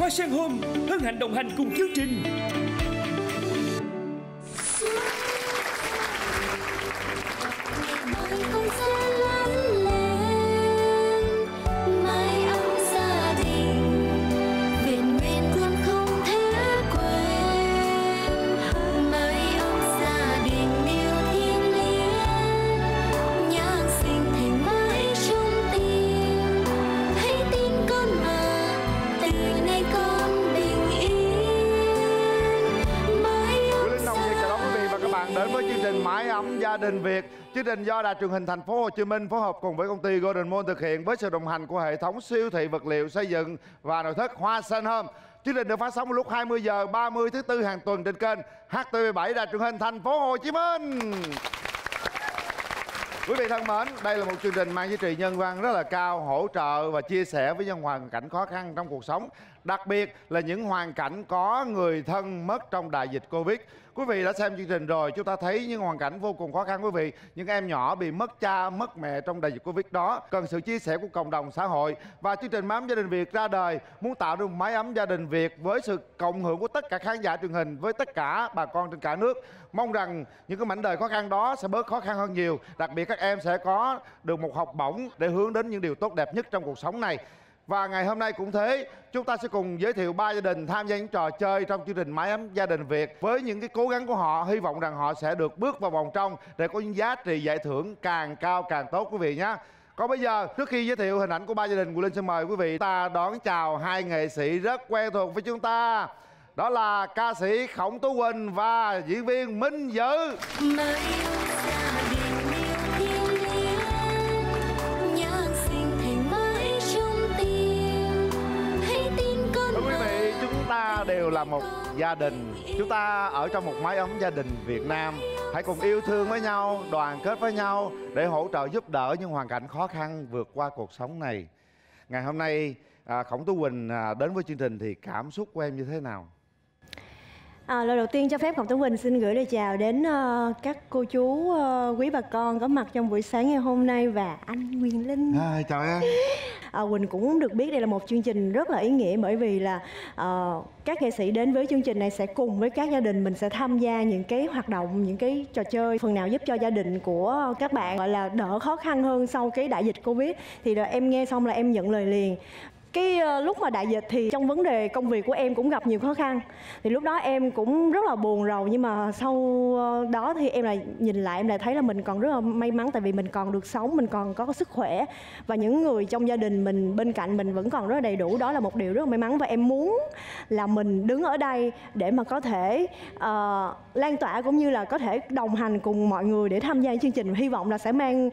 Hoa Sen Home hân hạnh đồng hành cùng chương trình. Mái ấm gia đình Việt. Chương trình do Đài Truyền hình Thành phố Hồ Chí Minh phối hợp cùng với công ty Golden Mall thực hiện với sự đồng hành của hệ thống siêu thị vật liệu xây dựng và nội thất Hoa Sen Home. Chương trình được phát sóng vào lúc 20 giờ 30 thứ Tư hàng tuần trên kênh HTV7 Đài Truyền hình Thành phố Hồ Chí Minh. Quý vị thân mến, đây là một chương trình mang giá trị nhân văn rất là cao, hỗ trợ và chia sẻ với những hoàn cảnh khó khăn trong cuộc sống, đặc biệt là những hoàn cảnh có người thân mất trong đại dịch Covid. Quý vị đã xem chương trình rồi, chúng ta thấy những hoàn cảnh vô cùng khó khăn quý vị. Những em nhỏ bị mất cha, mất mẹ trong đại dịch Covid đó cần sự chia sẻ của cộng đồng xã hội. Và chương trình Mái ấm gia đình Việt ra đời muốn tạo được một mái ấm gia đình Việt với sự cộng hưởng của tất cả khán giả truyền hình, với tất cả bà con trên cả nước. Mong rằng những cái mảnh đời khó khăn đó sẽ bớt khó khăn hơn nhiều. Đặc biệt các em sẽ có được một học bổng để hướng đến những điều tốt đẹp nhất trong cuộc sống này. Và ngày hôm nay cũng thế, chúng ta sẽ cùng giới thiệu 3 gia đình tham gia những trò chơi trong chương trình Mái ấm gia đình Việt. Với những cái cố gắng của họ, hy vọng rằng họ sẽ được bước vào vòng trong để có những giá trị giải thưởng càng cao càng tốt quý vị nhé. Còn bây giờ, trước khi giới thiệu hình ảnh của 3 gia đình, Quyền Linh xin mời quý vị ta đón chào hai nghệ sĩ rất quen thuộc với chúng ta. Đó là ca sĩ Khổng Tú Quỳnh và diễn viên Minh Dự. Đều là một gia đình, chúng ta ở trong một mái ấm gia đình Việt Nam. Hãy cùng yêu thương với nhau, đoàn kết với nhau để hỗ trợ giúp đỡ những hoàn cảnh khó khăn vượt qua cuộc sống này. Ngày hôm nay Khổng Tú Quỳnh đến với chương trình thì cảm xúc của em như thế nào? Lời đầu tiên cho phép Khổng Tú Quỳnh xin gửi lời chào đến các cô chú quý bà con có mặt trong buổi sáng ngày hôm nay và anh Quyền Linh. Chào em. Quỳnh cũng được biết đây là một chương trình rất là ý nghĩa, bởi vì là các nghệ sĩ đến với chương trình này sẽ cùng với các gia đình mình sẽ tham gia những cái hoạt động, những cái trò chơi phần nào giúp cho gia đình của các bạn gọi là đỡ khó khăn hơn sau cái đại dịch Covid. Thì em nghe xong là em nhận lời liền. Cái lúc mà đại dịch thì trong vấn đề công việc của em cũng gặp nhiều khó khăn. Thì lúc đó em cũng rất là buồn rầu, nhưng mà sau đó thì em lại nhìn lại, em lại thấy là mình còn rất là may mắn, tại vì mình còn được sống, mình còn có sức khỏe và những người trong gia đình mình bên cạnh mình vẫn còn rất là đầy đủ. Đó là một điều rất là may mắn và em muốn là mình đứng ở đây để mà có thể lan tỏa cũng như là có thể đồng hành cùng mọi người để tham gia chương trình. Hy vọng là sẽ mang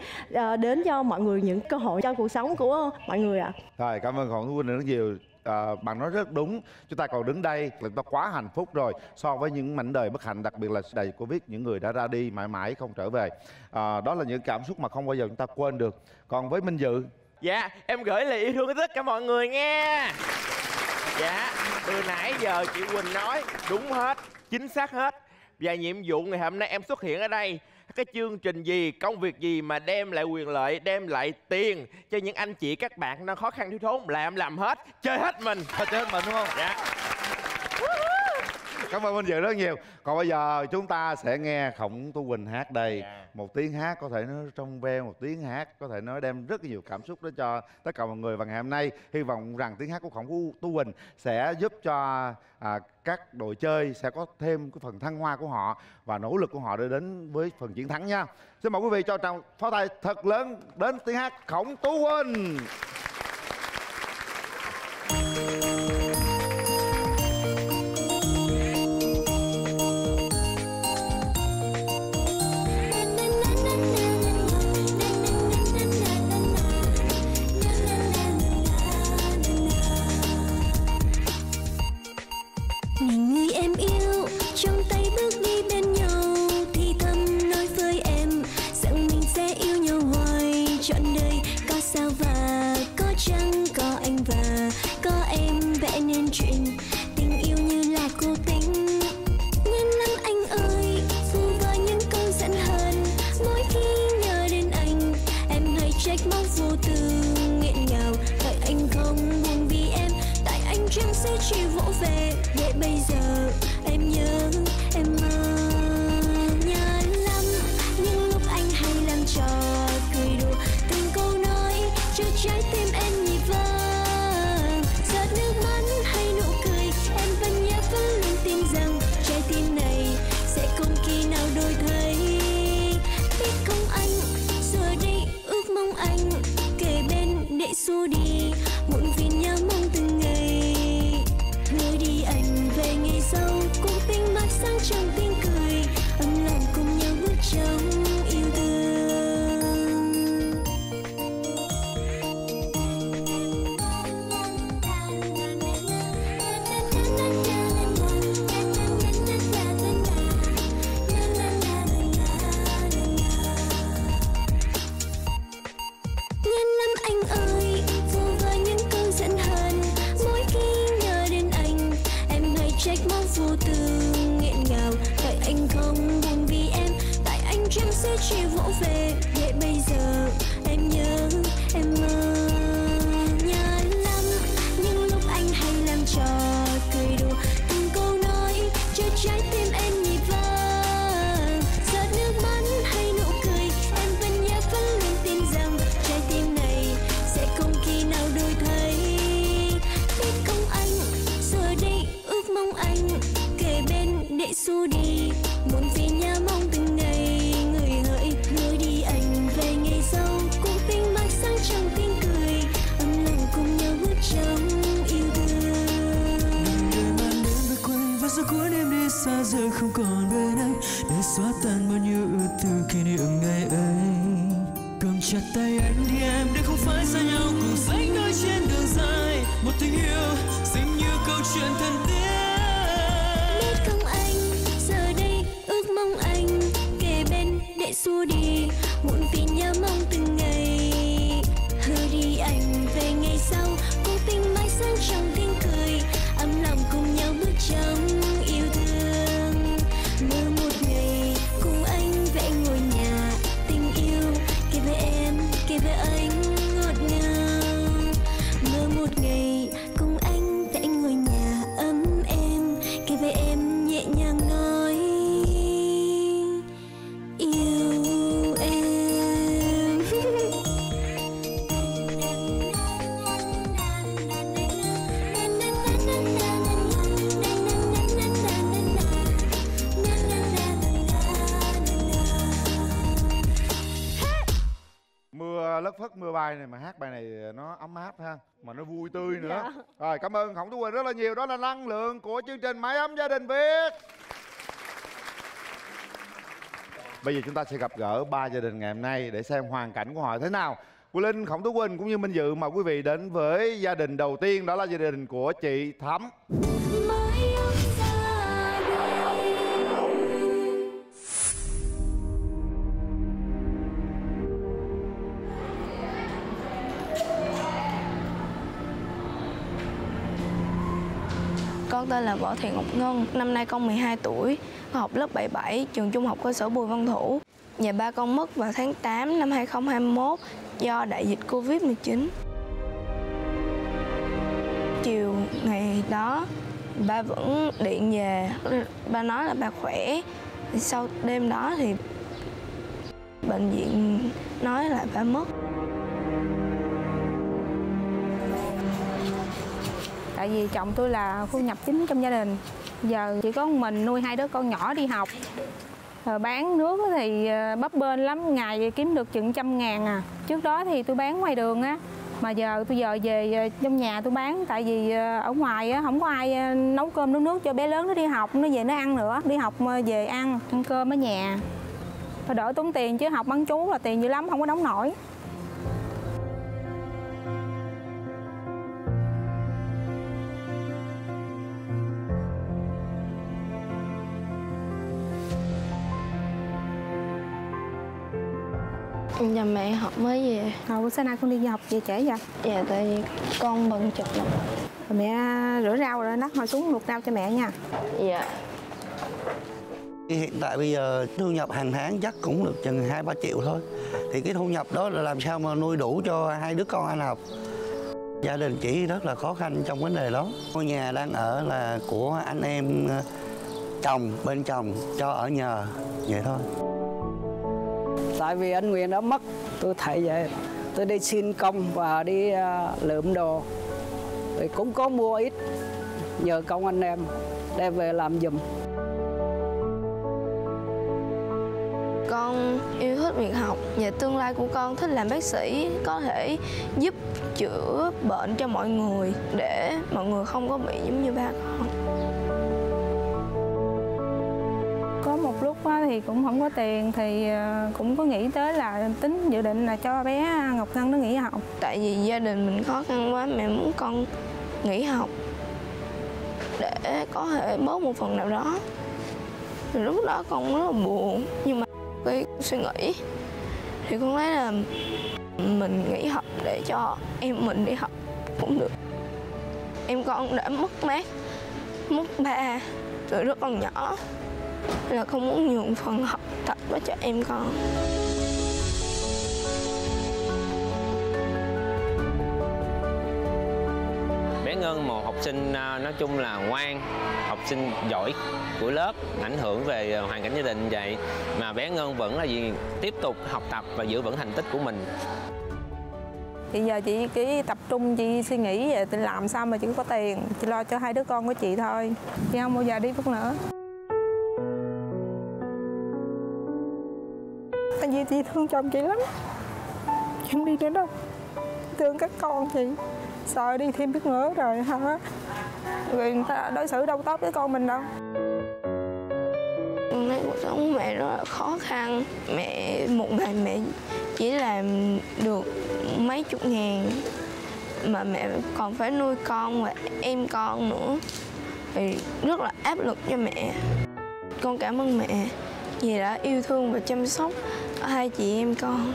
đến cho mọi người những cơ hội trong cuộc sống của mọi người ạ. Rồi, cảm ơn Khổng Tú Quỳnh rất nhiều. Bạn nói rất đúng, chúng ta còn đứng đây là chúng ta quá hạnh phúc rồi so với những mảnh đời bất hạnh, đặc biệt là đại dịch Covid, những người đã ra đi mãi mãi không trở về. Đó là những cảm xúc mà không bao giờ chúng ta quên được. Còn với Minh Dự, dạ em gửi lời yêu thương tới tất cả mọi người nghe. Dạ từ nãy giờ chị Quỳnh nói đúng hết, chính xác hết. Và nhiệm vụ ngày hôm nay em xuất hiện ở đây, cái chương trình gì, công việc gì mà đem lại quyền lợi, đem lại tiền cho những anh chị các bạn đang khó khăn thiếu thốn là em làm hết, chơi hết mình. Chơi hết mình đúng không? Dạ. Cảm ơn Minh Dự rất nhiều. Còn bây giờ chúng ta sẽ nghe Khổng Tú Quỳnh hát đây. Một tiếng hát có thể nói trong veo, một tiếng hát có thể nói đem rất nhiều cảm xúc đó cho tất cả mọi người. Và ngày hôm nay hy vọng rằng tiếng hát của Khổng Tú Quỳnh sẽ giúp cho các đội chơi sẽ có thêm cái phần thăng hoa của họ và nỗ lực của họ để đến với phần chiến thắng nha. Xin mời quý vị cho tràng pháo tay thật lớn đến tiếng hát Khổng Tú Quỳnh. Sao và sẽ chỉ vỗ về để bây giờ em nhớ em mơ. Nhớ lắm những lúc anh hay làm trò cười đùa từng câu nói cho trái tim em nhịp vang. Giọt nước mắt hay nụ cười em vẫn nhớ vẫn luôn tin rằng trái tim này sẽ không khi nào đổi thay. Biết không anh giờ đây ước mong anh kề bên để xua đi muộn phiền nhớ mong từng ngày. Hứa đi anh về ngày sau cũng tinh mắt sáng trong tiếng cười ấm lòng cùng nhau bước trong yêu thương. Nhân lắm anh ơi, vô vơ những câu giận hờn. Mỗi khi nhớ đến anh, em hay trách móc vô tư nghẹn ngào. Tại anh không buồn vì em, tại anh chẳng sẽ chỉ vỗ về để bây giờ em nhớ em mơ. Nhớ lắm những lúc anh hay làm trò cười đùa từng câu nói cho trái tim em nhịp vang. Giọt nước mắt hay nụ cười em vẫn nhớ vẫn luôn tin rằng trái tim này sẽ không khi nào đổi thay. Biết không anh giờ đây ước mong anh kề bên để xua đi muộn phiền nhớ mong từng ngày. Người hỡi hứa đi anh về ngày sau cũng tinh mắt sáng trong tiếng cười ấm lòng cùng nhau bước trong yêu thương. Đời mang đến với quên và giấc cuốn em đi xa giờ không còn bên anh để xóa tan bao nhiêu ưu tư kỷ niệm ngày ấy. Cầm chặt tay anh đi em để không phải xa nhau cùng sánh đôi trên đường dài. Một tình yêu xinh như câu chuyện thân thiết. Biết không anh giờ đây ước mong anh kề bên để xua đi muộn phiền nhớ mong từng ngày. Hứa đi anh về ngày sau cũng tinh mắt sáng trong tiếng cười ấm lòng cùng nhau bước trong yêu thương. Mơ một ngày cùng anh vẽ ngôi nhà tình yêu kể về em kể về anh ngọt ngào. Mơ một ngày cùng anh vẽ ngôi nhà ấm em kể về em nhẹ nhàng nói yêu em. Mưa lất phất mưa bay này mà hát bài này nó ấm áp ha, mà nó vui tươi nữa. Dạ. Rồi cảm ơn Khổng Tú Quỳnh rất là nhiều. Đó là năng lượng của chương trình Mái Ấm Gia Đình Việt. Bây giờ chúng ta sẽ gặp gỡ 3 gia đình ngày hôm nay để xem hoàn cảnh của họ thế nào. Cô Linh, Khổng Tú Quỳnh cũng như Minh Dự mời quý vị đến với gia đình đầu tiên, đó là gia đình của chị Thắm. Mái ấm gia đình. Con tên là Võ Thị Ngọc Ngân, năm nay con 12 tuổi, con học lớp 77, trường trung học cơ sở Bùi Văn Thủ. Nhà ba con mất vào tháng 8 năm 2021 do đại dịch Covid-19. Chiều ngày đó, ba vẫn điện về, ba nói là ba khỏe. Sau đêm đó thì bệnh viện nói là ba mất. Tại vì chồng tôi là thu nhập chính trong gia đình. Giờ chỉ có mình nuôi 2 đứa con nhỏ đi học. Rồi bán nước thì bấp bênh lắm, ngày kiếm được chừng 100.000 à. Trước đó thì tôi bán ngoài đường á. Mà giờ tôi về trong nhà tôi bán. Tại vì ở ngoài á, không có ai nấu cơm nấu nước cho bé lớn nó đi học, nó về nó ăn nữa. Đi học về ăn cơm ở nhà. Rồi đỡ tốn tiền chứ học bán trú là tiền dữ lắm, không có đóng nổi. Nhà mẹ học mới về. Sáng nay con đi học về trễ vậy? Dạ, tại vì con bận chụp lắm. Mẹ rửa rau rồi nát hồi xuống luộc rau cho mẹ nha. Dạ. Hiện tại bây giờ thu nhập hàng tháng chắc cũng được chừng 2-3 triệu thôi. Thì cái thu nhập đó là làm sao mà nuôi đủ cho 2 đứa con ăn học. Gia đình chị rất là khó khăn trong vấn đề đó. Ngôi nhà đang ở là của anh em chồng, bên chồng cho ở nhờ, vậy thôi. Tại vì anh Nguyên đã mất, tôi thấy vậy. Tôi đi xin công và đi lượm đồ. Thì cũng có mua ít, nhờ công anh em đem về làm giùm. Con yêu thích việc học và tương lai của con thích làm bác sĩ, có thể giúp chữa bệnh cho mọi người để mọi người không có bị giống như ba con. Có một lúc thì cũng không có tiền thì cũng có nghĩ tới là tính dự định là cho bé Ngọc Ngân nó nghỉ học. Tại vì gia đình mình khó khăn quá, mẹ muốn con nghỉ học để có thể bớt một phần nào đó. Thì lúc đó con rất là buồn, nhưng mà cái suy nghĩ thì con thấy là mình nghỉ học để cho em mình đi học cũng được. Em con đã mất mát, mất ba từ rất còn nhỏ, là không muốn nhường phần học tập đó cho em con. Bé Ngân một học sinh nói chung là ngoan, học sinh giỏi của lớp, ảnh hưởng về hoàn cảnh gia đình vậy mà bé Ngân vẫn là gì tiếp tục học tập và giữ vững thành tích của mình. Thì giờ chị chỉ tập trung chị suy nghĩ về làm sao mà chị có tiền, chị lo cho hai đứa con của chị thôi, chị không bao giờ đi bước nữa. Tại vì chị thương chồng chị lắm, chị không đi nữa đâu, thương các con chị, sợ đi thêm bước nữa rồi hả, rồi người ta đối xử đâu tốt với con mình đâu. Con thấy cuộc sống mẹ rất là khó khăn, mẹ một ngày mẹ chỉ làm được mấy chục ngàn mà mẹ còn phải nuôi con và em con nữa, thì rất là áp lực cho mẹ. Con cảm ơn mẹ vì đã yêu thương và chăm sóc hai chị em con.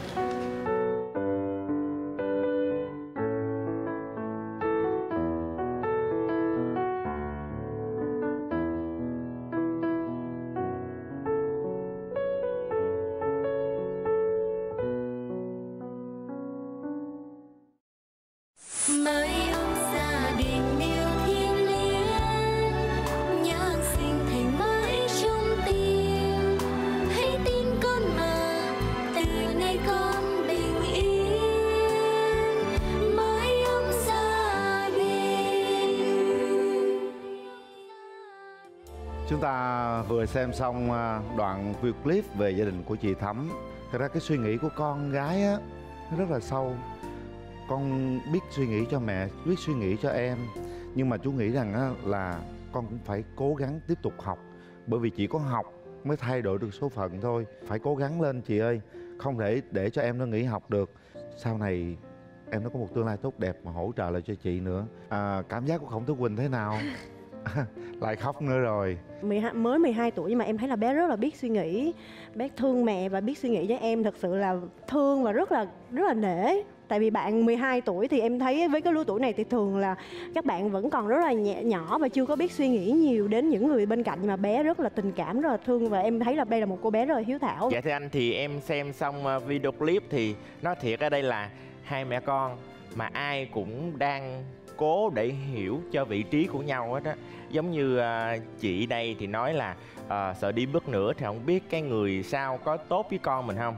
Mấy ông gia đình yêu thiên liêng, nhạc sinh thành mãi trong tim. Hãy tin con mà từ nay con bình yên. Mấy ông gia đình. Chúng ta vừa xem xong đoạn video clip về gia đình của chị Thắm. Thật ra cái suy nghĩ của con gái á, nó rất là sâu. Con biết suy nghĩ cho mẹ, biết suy nghĩ cho em. Nhưng mà chú nghĩ rằng á, là con cũng phải cố gắng tiếp tục học. Bởi vì chỉ có học mới thay đổi được số phận thôi. Phải cố gắng lên chị ơi. Không thể để cho em nó nghỉ học được. Sau này em nó có một tương lai tốt đẹp mà hỗ trợ lại cho chị nữa. Cảm giác của Khổng Tử Quỳnh thế nào? Lại khóc nữa rồi. Mới 12 tuổi nhưng mà em thấy là bé rất là biết suy nghĩ. Bé thương mẹ và biết suy nghĩ cho em. Thật sự là thương và rất là nể. Tại vì bạn 12 tuổi thì em thấy với cái lứa tuổi này thì thường là các bạn vẫn còn rất là nhỏ và chưa có biết suy nghĩ nhiều đến những người bên cạnh. Mà bé rất là tình cảm, rất là thương và em thấy là đây là một cô bé rất là hiếu thảo. Dạ thưa anh, thì em xem xong video clip thì nói thiệt ở đây là hai mẹ con mà ai cũng đang cố để hiểu cho vị trí của nhau hết á. Giống như chị đây thì nói là sợ đi bước nữa thì không biết cái người sau có tốt với con mình không.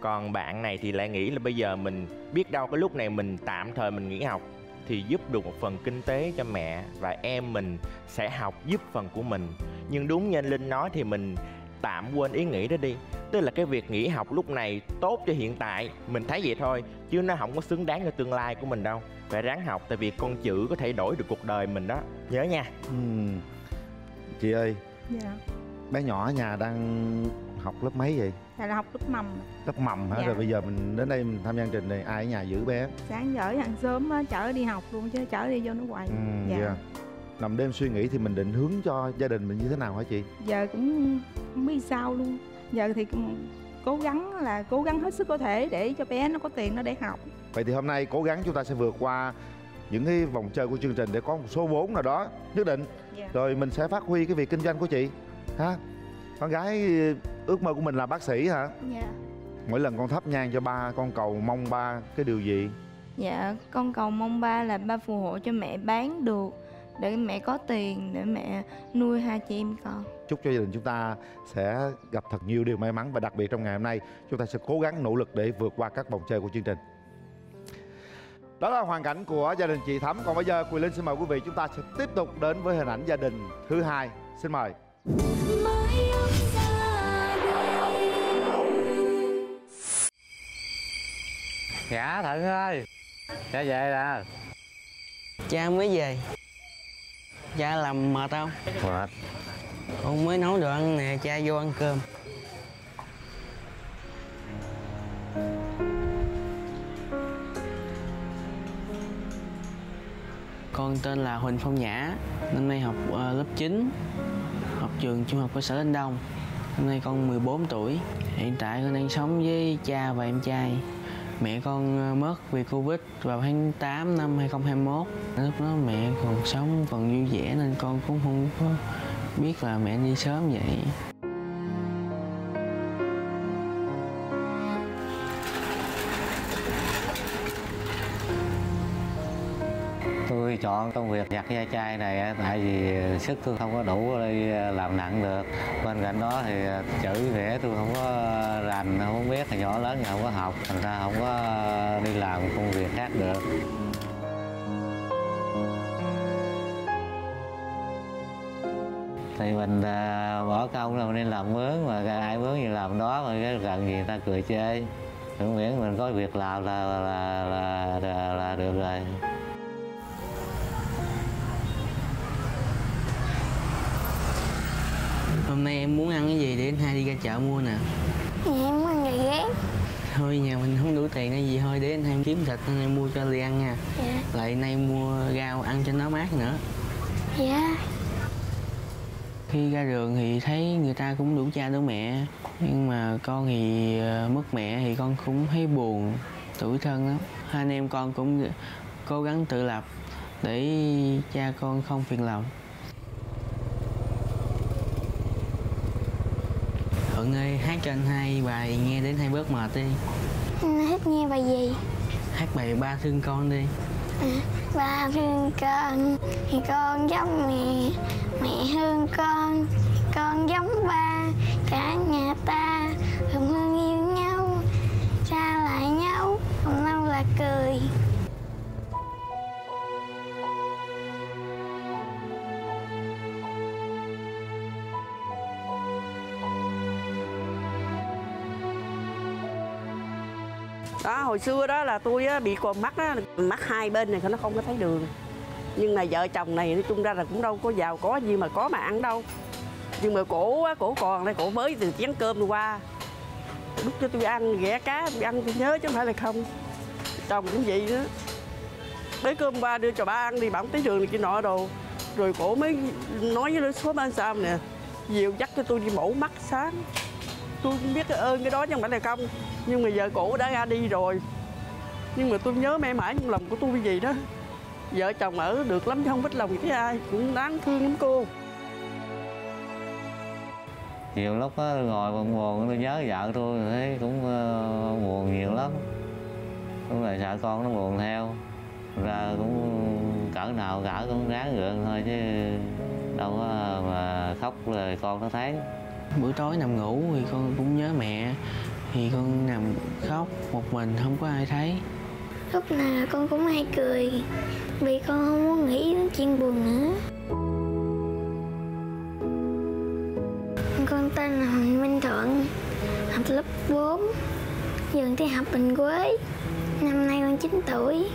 Còn bạn này thì lại nghĩ là bây giờ mình biết đâu cái lúc này mình tạm thời mình nghỉ học thì giúp được một phần kinh tế cho mẹ và em mình sẽ học giúp phần của mình. Nhưng đúng như anh Linh nói thì mình tạm quên ý nghĩ đó đi. Tức là cái việc nghỉ học lúc này tốt cho hiện tại, mình thấy vậy thôi, chứ nó không có xứng đáng cho tương lai của mình đâu. Phải ráng học, tại vì con chữ có thể đổi được cuộc đời mình đó. Nhớ nha. Chị ơi. Dạ. Bé nhỏ ở nhà đang học lớp mấy vậy? Dạ là học lớp mầm. Lớp mầm hả? Dạ. Rồi bây giờ mình đến đây mình tham gia chương trình này, ai ở nhà giữ bé? Sáng chở hàng sớm á, chở đi học luôn chứ chở đi vô nó hoài. Dạ. Nằm đêm suy nghĩ thì mình định hướng cho gia đình mình như thế nào hả chị? Giờ cũng không biết sao luôn. Giờ thì cũng cố gắng hết sức có thể để cho bé nó có tiền nó để học. Vậy thì hôm nay cố gắng chúng ta sẽ vượt qua những cái vòng chơi của chương trình để có một số vốn nào đó nhất định. Rồi mình sẽ phát huy cái việc kinh doanh của chị ha. Con gái ước mơ của mình là bác sĩ hả? Dạ. Mỗi lần con thắp nhang cho ba, con cầu mong ba cái điều gì? Dạ, con cầu mong ba là ba phù hộ cho mẹ bán được để mẹ có tiền để mẹ nuôi hai chị em con. Chúc cho gia đình chúng ta sẽ gặp thật nhiều điều may mắn, và đặc biệt trong ngày hôm nay chúng ta sẽ cố gắng nỗ lực để vượt qua các vòng chơi của chương trình. Đó là hoàn cảnh của gia đình chị Thắm. Còn bây giờ Quyền Linh xin mời quý vị chúng ta sẽ tiếp tục đến với hình ảnh gia đình thứ hai. Xin mời. Dạ Thuận ơi, cha về nè. Cha mới về. Cha làm mệt không? Mệt. Con mới nấu đồ ăn nè, cha vô ăn cơm. Con tên là Huỳnh Phong Nhã, năm nay học lớp 9, học trường trung học cơ sở Linh Đông. Năm nay con 14 tuổi. Hiện tại con đang sống với cha và em trai. Mẹ con mất vì Covid vào tháng 8 năm 2021. Lúc đó mẹ còn sống, còn vui vẻ nên con cũng không có biết là mẹ đi sớm vậy. Tôi chọn công việc giặt da chai này tại vì sức tôi không có đủ đi làm nặng được. Bên cạnh đó thì chữ vẽ tôi không có rành, không biết, là nhỏ lớn thì không có học, thành ra không có đi làm công việc khác được. Thì mình bỏ công là mình đi làm mướn, mà ai mướn gì làm đó, mà cái gần gì người ta cười chê. Miễn mình có việc làm là được rồi. Hôm nay em muốn ăn cái gì để anh hai đi ra chợ mua nè? Dạ em muốn ăn gà rán. Thôi nhà mình không đủ tiền hay gì, thôi để anh hai kiếm thịt anh em mua cho Ly ăn nha. Dạ. Lại nay mua rau ăn cho nó mát nữa. Dạ. Khi ra đường thì thấy người ta cũng đủ cha đủ mẹ, nhưng mà con thì mất mẹ thì con cũng thấy buồn, tủi thân lắm. Hai anh em con cũng cố gắng tự lập để cha con không phiền lòng. Thuận ơi, hát cho anh hai bài nghe đến hai bớt mệt đi. Anh thích nghe bài gì? Hát bài Ba Thương Con đi. Ba thương con thì con giống mẹ, mẹ thương con thì con giống ba. Cả nhà ta thường thương yêu nhau, xa lại nhau cùng nhau là cười. Đó, hồi xưa đó là tôi bị còi mắt á, mắt hai bên này nó không có thấy đường. Nhưng mà vợ chồng này nói chung ra là cũng đâu có giàu có gì mà có mà ăn đâu. Nhưng mà cổ còn đây, cổ mới từ chén cơm đi qua đút cho tôi ăn, ghẻ cá tôi ăn, tôi nhớ chứ không phải là không. Chồng cũng vậy nữa, lấy cơm qua đưa cho ba ăn đi, bà không thấy đường này kia nọ đồ. Rồi cổ mới nói với số anh Sam nè, dìu dắt cho tôi đi mổ mắt sáng. Tôi cũng biết cái ơn cái đó chứ không phải là không. Nhưng mà giờ cổ đã ra đi rồi, nhưng mà tôi nhớ mãi mãi trong lòng của tôi vì đó. Vợ chồng ở được lắm chứ không biết lòng với ai, cũng đáng thương lắm cô. Nhiều lúc đó, ngồi buồn tôi nhớ vợ tôi thấy cũng buồn nhiều lắm. Cũng là sợ con nó buồn theo, ra cũng cỡ nào cỡ cũng ráng gượng thôi chứ đâu có mà khóc rồi con nó thấy. Buổi tối nằm ngủ thì con cũng nhớ mẹ, thì con nằm khóc một mình không có ai thấy. Lúc nào con cũng hay cười vì con không muốn nghĩ đến chuyện buồn nữa. Con tên là Huỳnh Minh Thuận, học lớp 4, trường tiểu học Bình Quế. Năm nay con 9 tuổi.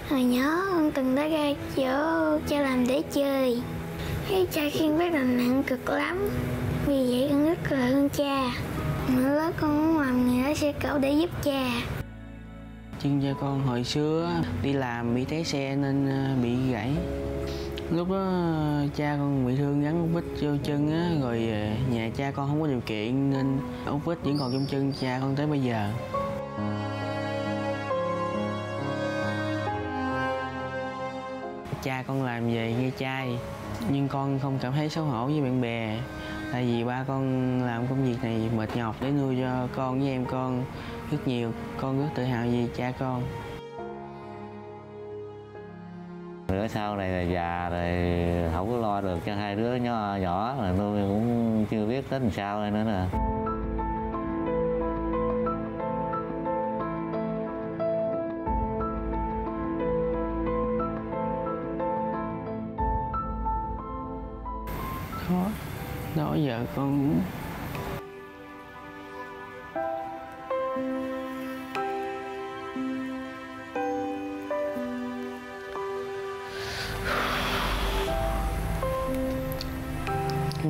Hồi nhỏ con từng đã ra chỗ cha làm để chơi. Cái cha khiêng rất là nặng cực lắm, vì vậy con rất là thương cha. Mỗi lớp con muốn làm người lái xe cẩu để giúp cha. Chân cha con hồi xưa đi làm bị té xe nên bị gãy. Lúc đó cha con bị thương gắn ốc vít vô chân á, rồi nhà cha con không có điều kiện nên ốc vít vẫn còn trong chân cha con tới bây giờ. Cha con làm về nghe trai, nhưng con không cảm thấy xấu hổ với bạn bè. Tại vì ba con làm công việc này mệt nhọc để nuôi cho con với em con rất nhiều. Con rất tự hào vì cha con. Rồi sau này là già rồi không có lo được cho hai đứa nhỏ nhỏ là tôi cũng chưa biết tính sao đây nữa nè. Khó. Đó giờ con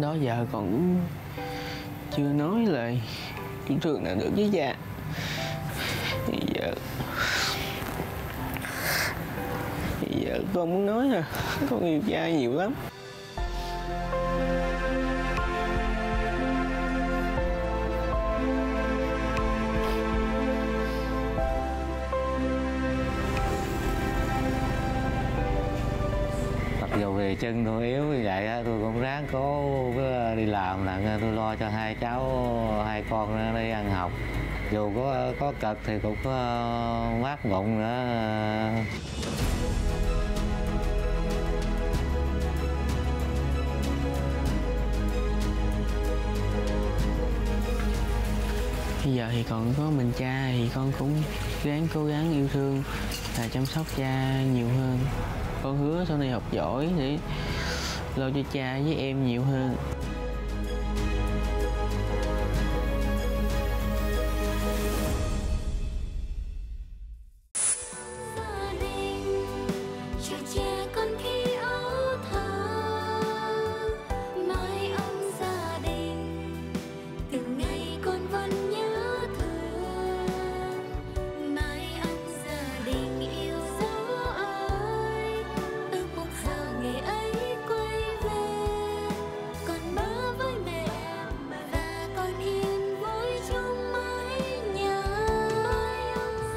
đó giờ còn chưa nói lời yêu thương nào được với cha. Bây giờ con muốn nói là con yêu cha nhiều lắm. Dù về chân tôi yếu như vậy tôi cũng ráng cố đi làm là tôi lo cho hai cháu, hai con nó đi ăn học. Dù có cực thì cũng có mát bụng nữa. Bây giờ thì còn có mình cha thì con cũng cố gắng yêu thương và chăm sóc cha nhiều hơn. Con hứa sau này học giỏi để lo cho cha với em nhiều hơn.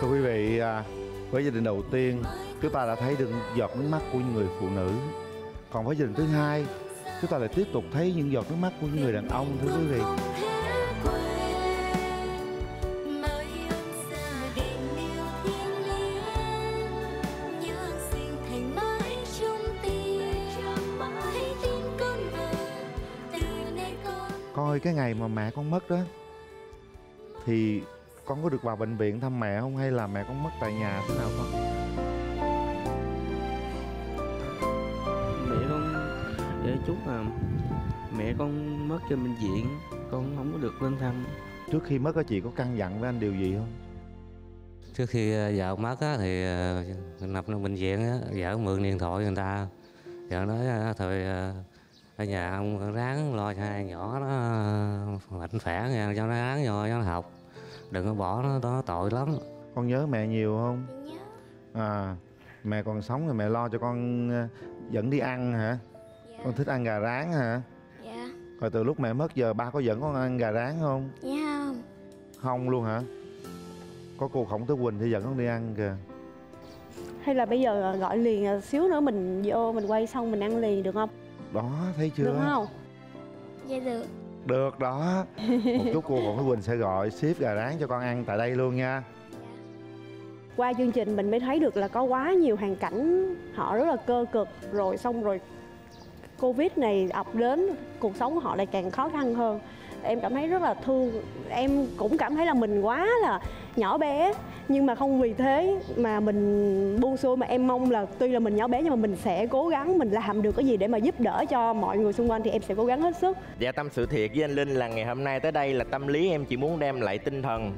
Thưa quý vị, với gia đình đầu tiên chúng ta đã thấy được giọt nước mắt của những người phụ nữ. Còn với gia đình thứ hai, chúng ta lại tiếp tục thấy những giọt nước mắt của những người đàn ông. Thưa quý vị, con ơi, cái ngày mà mẹ con mất đó thì con có được vào bệnh viện thăm mẹ không, hay là mẹ con mất tại nhà thế nào con? Mẹ con để chút là mẹ con mất trên bệnh viện, con không có được lên thăm. Trước khi mất chị có căn dặn với anh điều gì không? Trước khi vợ mất thì nằm trong bệnh viện, vợ mượn điện thoại người ta. Vợ nói thôi ở nhà ông ráng lo cho hai nhỏ nó mạnh khỏe nha, cho nó ráng vô cho nó học. Đừng có bỏ nó tội lắm. Con nhớ mẹ nhiều không? À, mẹ còn sống thì mẹ lo cho con dẫn đi ăn hả? Dạ. Con thích ăn gà rán hả? Dạ. Rồi từ lúc mẹ mất giờ ba có dẫn con ăn gà rán không? Dạ không. Không luôn hả? Có cô Khổng Tử Quỳnh thì dẫn con đi ăn kìa. Hay là bây giờ gọi liền xíu nữa mình vô mình quay xong mình ăn liền được không? Đó, thấy chưa? Được không? Dạ được. Được đó. Một chút cô Khổng Tử Quỳnh sẽ gọi ship gà rán cho con ăn tại đây luôn nha. Qua chương trình mình mới thấy được là có quá nhiều hoàn cảnh họ rất là cơ cực, rồi xong rồi Covid này ập đến, cuộc sống của họ lại càng khó khăn hơn. Em cảm thấy rất là thương. Em cũng cảm thấy là mình quá là nhỏ bé, nhưng mà không vì thế mà mình buông xuôi. Mà em mong là tuy là mình nhỏ bé nhưng mà mình sẽ cố gắng, mình làm được cái gì để mà giúp đỡ cho mọi người xung quanh thì em sẽ cố gắng hết sức. Dạ, tâm sự thiệt với anh Linh là ngày hôm nay tới đây là tâm lý em chỉ muốn đem lại tinh thần,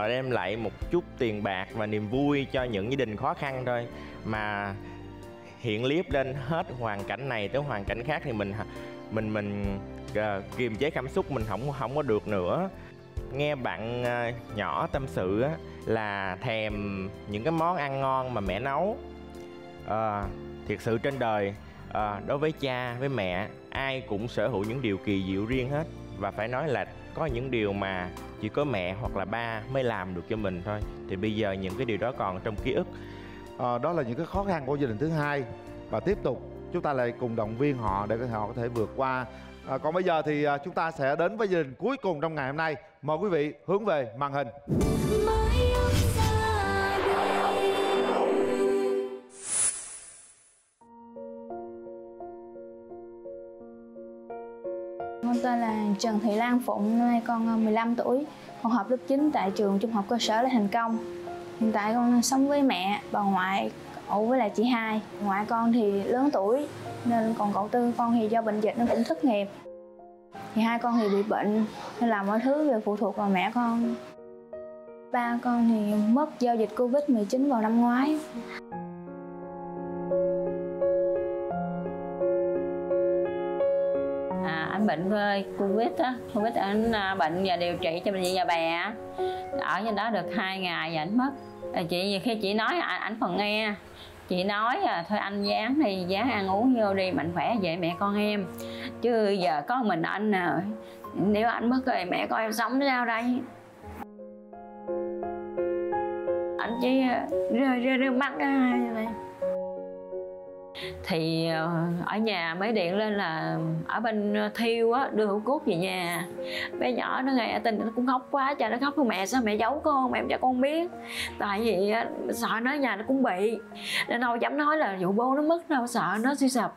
đem lại một chút tiền bạc và niềm vui cho những gia đình khó khăn thôi. Mà hiện clip lên hết hoàn cảnh này tới hoàn cảnh khác thì mình kiềm chế cảm xúc mình không có được nữa. Nghe bạn nhỏ tâm sự á, là thèm những cái món ăn ngon mà mẹ nấu. Thiệt sự trên đời đối với cha với mẹ ai cũng sở hữu những điều kỳ diệu riêng hết. Và phải nói là có những điều mà chỉ có mẹ hoặc là ba mới làm được cho mình thôi. Thì bây giờ những cái điều đó còn trong ký ức. Đó là những cái khó khăn của gia đình thứ hai. Và tiếp tục chúng ta lại cùng động viên họ để họ có thể vượt qua. Còn bây giờ thì chúng ta sẽ đến với gia đình cuối cùng trong ngày hôm nay. Mời quý vị hướng về màn hình. Con tên là Trần Thị Lan Phụng, năm nay con 15 tuổi. Con học lớp 9 tại trường Trung học cơ sở Lê Thành Công. Hiện tại con đang sống với mẹ, bà ngoại, cậu với lại chị hai. Ngoại con thì lớn tuổi, nên còn cậu tư con thì do bệnh dịch nó cũng thất nghiệp. Thì hai con thì bị bệnh, nên là mọi thứ đều phụ thuộc vào mẹ con. Ba con thì mất do dịch Covid-19 vào năm ngoái. Anh bệnh Covid á, Covid anh bệnh và điều trị cho bệnh viện Nhà Bè. Ở trên đó được 2 ngày và anh mất. Khi chị nói ảnh còn nghe. Chị nói thôi anh dán đi, dán ăn uống vô đi, mạnh khỏe về mẹ con em. Chứ giờ có mình anh nè, nếu anh mất rồi mẹ con em sống sao đây? Anh chỉ rơi mắt ra này. Thì ở nhà mới điện lên là ở bên Thiêu á, đưa hũ cốt về nhà. Bé nhỏ nó nghe tin nó cũng khóc quá, trời nó khóc với mẹ, sao mẹ giấu con, mẹ cho con biết. Tại vì sợ nó nhà nó cũng bị, nên đâu dám nói là vụ bố nó mất đâu, sợ nó suy sụp.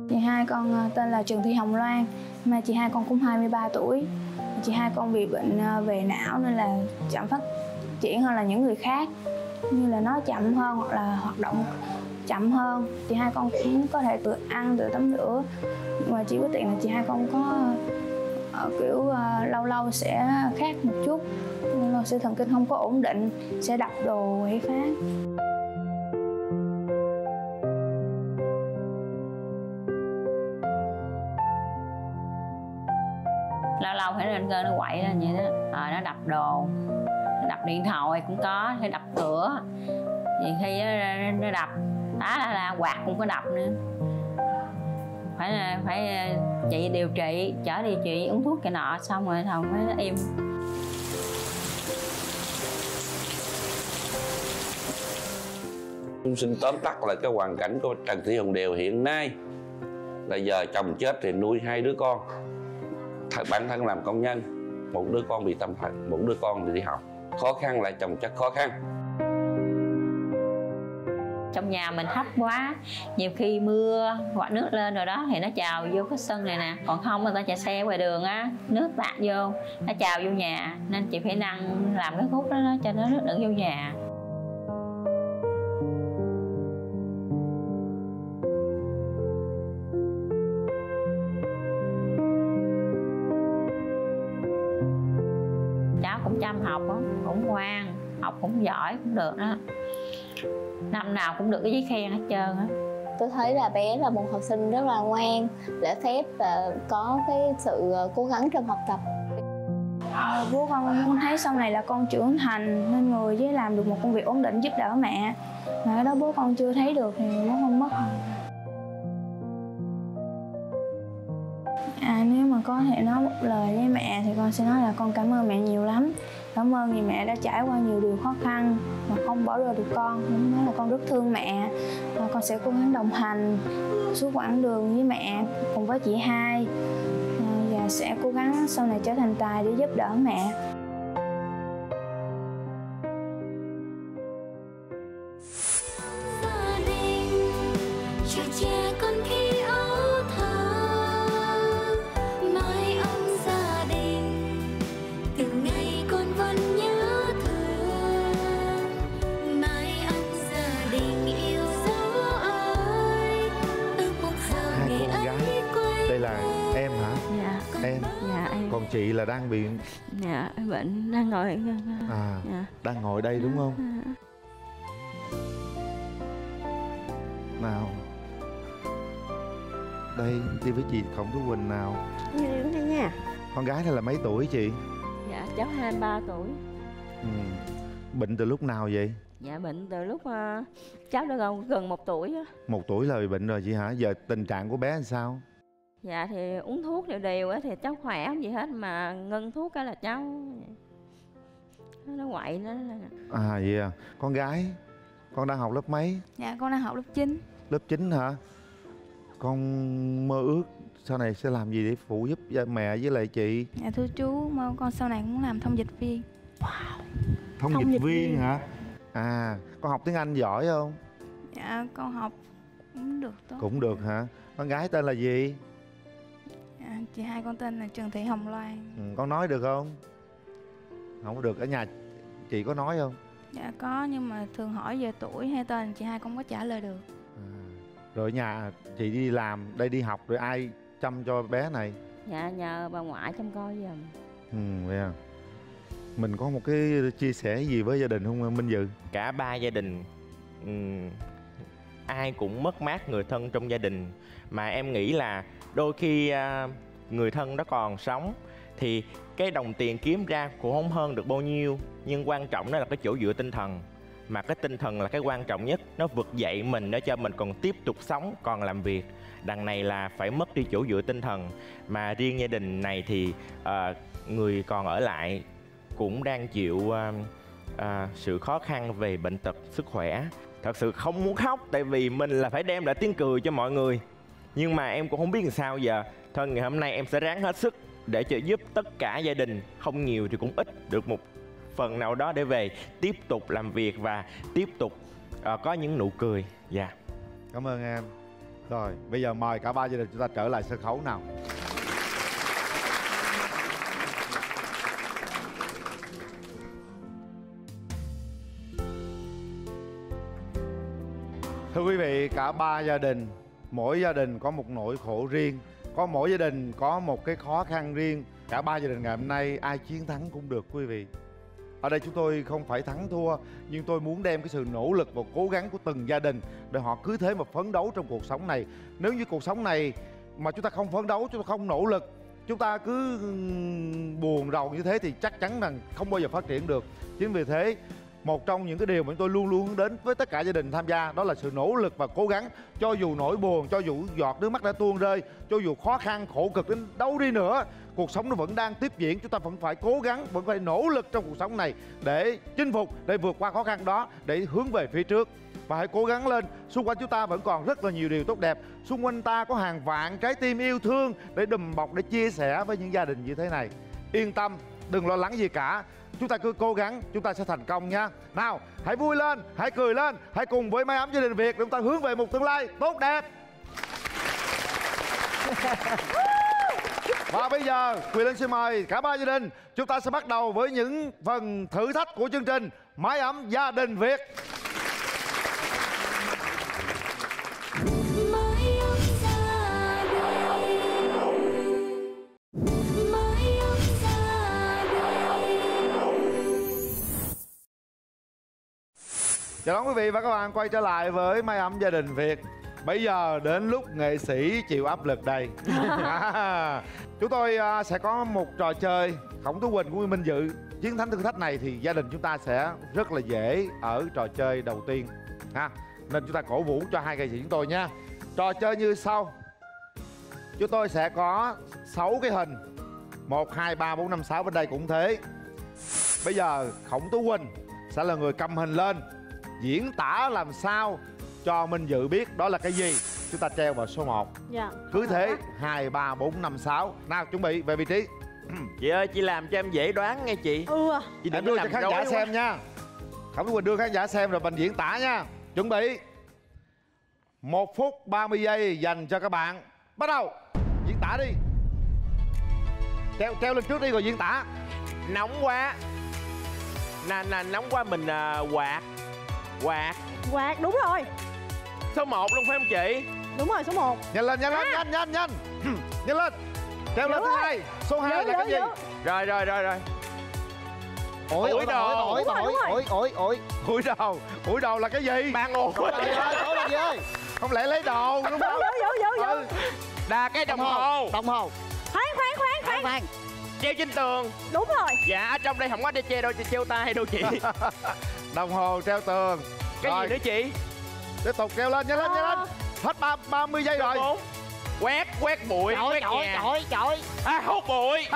Chị hai con tên là Trần Thị Hồng Loan, mà chị hai con cũng 23 tuổi. Chị hai con bị bệnh về não nên là chậm phát triển hơn là những người khác, như là nói chậm hơn hoặc là hoạt động chậm hơn. Chị hai con cũng có thể tự ăn, tự tắm rửa, mà chỉ có tiện là chị hai con có kiểu lâu lâu sẽ khác một chút, nên là sẽ thần kinh không có ổn định, sẽ đập đồ hay phá. Lâu lâu phải lên cơ nó quậy lên vậy đó, nó đập đồ, đập điện thoại cũng có, hay đập cửa. Thì khi nó đập tá là quạt cũng có đập nữa. Phải chị điều trị, chở điều trị uống thuốc cái nọ, xong rồi thằng phải nó im. Xin tóm tắt là cái hoàn cảnh của Trần Thị Hồng Đều hiện nay là giờ chồng chết thì nuôi 2 đứa con. Bản thân làm công nhân, một đứa con bị tâm thần, một đứa con thì đi học. Khó khăn lại chồng chất khó khăn. Trong nhà mình thấp quá, nhiều khi mưa hoặc nước lên rồi đó thì nó trào vô cái sân này nè. Còn không người ta chạy xe ngoài đường á, nước tạt vô, nó trào vô nhà. Nên chị phải nâng làm cái khúc đó cho nó nước đựng vô nhà. Chăm học đó, cũng ngoan, học cũng giỏi, cũng được đó. Năm nào cũng được cái giấy khen hết trơn á. Tôi thấy là bé là một học sinh rất là ngoan, lễ phép và có cái sự cố gắng trong học tập. Bố con thấy sau này là con trưởng thành nên người với làm được một công việc ổn định giúp đỡ mẹ. Mà cái đó bố con chưa thấy được thì bố con mất rồi. Nếu mà có thể nói một lời với mẹ thì con sẽ nói là con cảm ơn mẹ nhiều lắm. Cảm ơn vì mẹ đã trải qua nhiều điều khó khăn mà không bỏ rơi được con. Con nói là con rất thương mẹ và con sẽ cố gắng đồng hành suốt quãng đường với mẹ cùng với chị hai, và sẽ cố gắng sau này trở thành tài để giúp đỡ mẹ. Còn chị là đang bị bệnh, đang ngồi đang ngồi đây đúng không? Nào, đây đi với chị Khổng Tú Quỳnh nào. Đứng đây nha. Con gái này là mấy tuổi chị? Dạ cháu 23 tuổi. Bệnh từ lúc nào vậy? Dạ bệnh từ lúc cháu đã gần 1 tuổi á. 1 tuổi là bị bệnh rồi chị hả? Giờ tình trạng của bé làm sao? Dạ thì uống thuốc đều á thì cháu khỏe không gì hết, mà ngưng thuốc cái là cháu nó quậy nó. Vậy à. Con gái con đang học lớp mấy? Dạ con đang học lớp 9. Lớp 9 hả? Con mơ ước sau này sẽ làm gì để phụ giúp mẹ với lại chị? Dạ thưa chú, mong con sau này cũng làm thông dịch viên. Thông dịch viên hả? À, con học tiếng Anh giỏi không? Dạ con học cũng được tốt. Cũng được hả? Con gái tên là gì? Dạ, chị hai con tên là Trần Thị Hồng Loan. Con nói được không? Không được, ở nhà chị có nói không? Dạ có, nhưng mà thường hỏi về tuổi hay tên chị hai không có trả lời được. Rồi ở nhà chị đi làm, đây đi học, rồi ai chăm cho bé này? Dạ nhờ bà ngoại trông coi giùm. Vậy à. Mình có một cái chia sẻ gì với gia đình không Minh Dự? Cả ba gia đình ai cũng mất mát người thân trong gia đình. Mà em nghĩ là đôi khi người thân đó còn sống thì cái đồng tiền kiếm ra cũng không hơn được bao nhiêu. Nhưng quan trọng đó là cái chỗ dựa tinh thần. Mà cái tinh thần là cái quan trọng nhất. Nó vực dậy mình để cho mình còn tiếp tục sống, còn làm việc. Đằng này là phải mất đi chỗ dựa tinh thần. Mà riêng gia đình này thì người còn ở lại cũng đang chịu sự khó khăn về bệnh tật, sức khỏe. Thật sự không muốn khóc, tại vì mình là phải đem lại tiếng cười cho mọi người. Nhưng mà em cũng không biết làm sao giờ. Thôi ngày hôm nay em sẽ ráng hết sức để cho giúp tất cả gia đình, không nhiều thì cũng ít, được một phần nào đó để về tiếp tục làm việc và tiếp tục có những nụ cười. Dạ. Cảm ơn em. Rồi, bây giờ mời cả ba gia đình chúng ta trở lại sân khấu nào. Thưa quý vị, cả ba gia đình, mỗi gia đình có một nỗi khổ riêng, có mỗi gia đình có một cái khó khăn riêng. Cả ba gia đình ngày hôm nay ai chiến thắng cũng được quý vị. Ở đây chúng tôi không phải thắng thua, nhưng tôi muốn đem cái sự nỗ lực và cố gắng của từng gia đình để họ cứ thế mà phấn đấu trong cuộc sống này. Nếu như cuộc sống này mà chúng ta không phấn đấu, chúng ta không nỗ lực, chúng ta cứ buồn rầu như thế thì chắc chắn rằng không bao giờ phát triển được. Chính vì thế, một trong những cái điều mà tôi luôn luôn hướng đến với tất cả gia đình tham gia đó là sự nỗ lực và cố gắng. Cho dù nỗi buồn, cho dù giọt nước mắt đã tuôn rơi, cho dù khó khăn, khổ cực đến đâu đi nữa, cuộc sống nó vẫn đang tiếp diễn. Chúng ta vẫn phải cố gắng, vẫn phải nỗ lực trong cuộc sống này để chinh phục, để vượt qua khó khăn đó, để hướng về phía trước. Và hãy cố gắng lên. Xung quanh chúng ta vẫn còn rất là nhiều điều tốt đẹp. Xung quanh ta có hàng vạn trái tim yêu thương để đùm bọc, để chia sẻ với những gia đình như thế này. Yên tâm, đừng lo lắng gì cả. Chúng ta cứ cố gắng, chúng ta sẽ thành công nha. Nào, hãy vui lên, hãy cười lên, hãy cùng với mái ấm gia đình Việt để chúng ta hướng về một tương lai tốt đẹp. Và bây giờ, Quyền Linh xin mời cả ba gia đình, chúng ta sẽ bắt đầu với những phần thử thách của chương trình Mái ấm gia đình Việt. Chào đón quý vị và các bạn quay trở lại với Mái ấm gia đình Việt. Bây giờ đến lúc nghệ sĩ chịu áp lực đây. Chúng tôi sẽ có một trò chơi Khổng Tú Quỳnh của Minh Dự. Chiến thắng thử thách này thì gia đình chúng ta sẽ rất là dễ ở trò chơi đầu tiên ha. Nên chúng ta cổ vũ cho hai nghệ sĩ chúng tôi nha. Trò chơi như sau. Chúng tôi sẽ có 6 cái hình, 1, 2, 3, 4, 5, 6, bên đây cũng thế. Bây giờ Khổng Tú Quỳnh sẽ là người cầm hình lên, diễn tả làm sao cho Minh Dự biết đó là cái gì. Chúng ta treo vào số 1. Dạ. Cứ thế 2, 3, 4, 5, 6. Nào chuẩn bị về vị trí. Chị ơi, chị làm cho em dễ đoán nghe chị. Chị Em đưa cho khán giả xem nha. Khổng Tú Quỳnh đưa khán giả xem rồi mình diễn tả nha. Chuẩn bị 1 phút 30 giây dành cho các bạn. Bắt đầu. Diễn tả đi. Treo lên trước đi rồi diễn tả. Nóng quá. Nóng quá mình quạt. Quạt, đúng rồi. Số 1 luôn phải không chị? Đúng rồi, số 1. Nhanh lên, nhanh lên, nhanh. Nhanh lên. Treo lên thứ 2. Số 2 là cái gì? Rồi. Ủi đầu. Ủi đầu là cái gì? Bàn ủi. Ủi là gì ơi? Không lẽ lấy đồ đúng không? Vô. Là cái đồng hồ. Khoan. Treo trên tường. Đúng rồi. Dạ, ở trong đây không có treo đâu, treo tay đâu chị. Đồng hồ treo tường. Cái gì nữa chị? Tiếp tục treo lên, nhanh lên. Hết 30 giây rồi. Quét bụi, quét nhà. Trời. Hút bụi.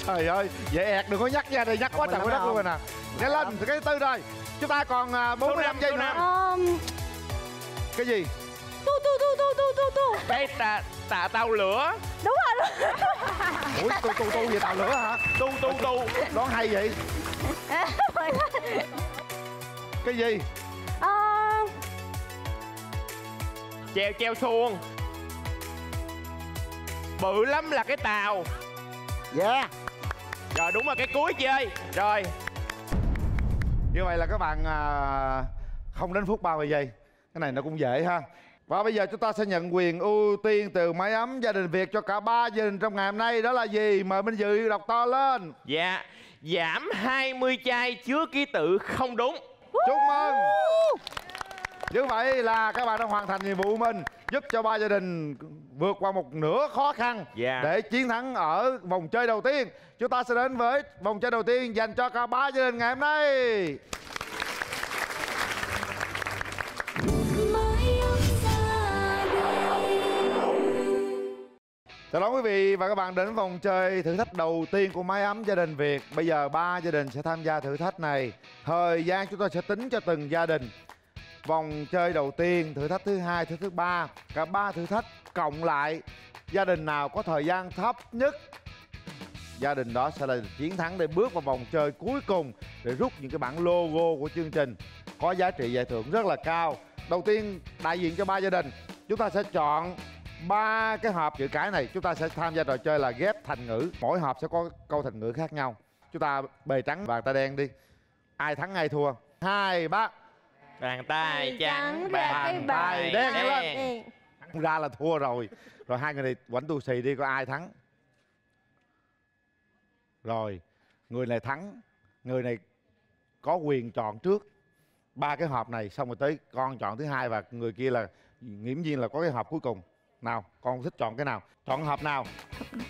Trời ơi, dễ ẹt, đừng có nhắc ra đây, nhắc quá trời quá đất luôn rồi nè. Nhanh lên, cái thứ 4 rồi. Chúng ta còn 45 giây nữa. Ờ, Cái gì? Tu. Cái tạ tàu lửa. Đúng rồi. Ủa tu về tàu lửa hả? Tu. Đoán hay vậy. Cái gì? Chèo xuồng. Bự lắm là cái tàu. Yeah. Rồi đúng là cái cuối chơi. Rồi. Như vậy là các bạn không đến phút 30 giây. Cái này nó cũng dễ ha. Và bây giờ chúng ta sẽ nhận quyền ưu tiên từ máy ấm gia đình Việt cho cả 3 gia đình trong ngày hôm nay. Đó là gì? Mời Minh Dự đọc to lên. Dạ. Giảm 20 chai chứa ký tự không đúng. Chúc mừng. Như vậy là các bạn đã hoàn thành nhiệm vụ của mình, giúp cho 3 gia đình vượt qua một nửa khó khăn để chiến thắng ở vòng chơi đầu tiên. Chúng ta sẽ đến với vòng chơi đầu tiên dành cho cả 3 gia đình ngày hôm nay. Chào đón quý vị và các bạn đến vòng chơi thử thách đầu tiên của máy ấm gia đình Việt. Bây giờ 3 gia đình sẽ tham gia thử thách này. Thời gian chúng ta sẽ tính cho từng gia đình. Vòng chơi đầu tiên, thử thách thứ hai, thử thách thứ ba, cả 3 thử thách cộng lại, gia đình nào có thời gian thấp nhất, gia đình đó sẽ là chiến thắng để bước vào vòng chơi cuối cùng để rút những cái bản logo của chương trình có giá trị giải thưởng rất là cao. Đầu tiên, đại diện cho 3 gia đình, chúng ta sẽ chọn 3 cái hộp chữ cái này. Chúng ta sẽ tham gia trò chơi là ghép thành ngữ. Mỗi hộp sẽ có câu thành ngữ khác nhau. Chúng ta bề trắng vàng tay đen đi. Ai thắng ai thua. 2, 3. Bàn tay trắng, bàn tay đen lên. Ra là thua rồi. Rồi hai người này quánh tu xì đi coi ai thắng. Rồi người này thắng, người này có quyền chọn trước 3 cái hộp này, xong rồi tới con chọn thứ hai và người kia là nghiễm nhiên là có cái hộp cuối cùng. Nào, con thích chọn cái nào? Chọn hộp nào?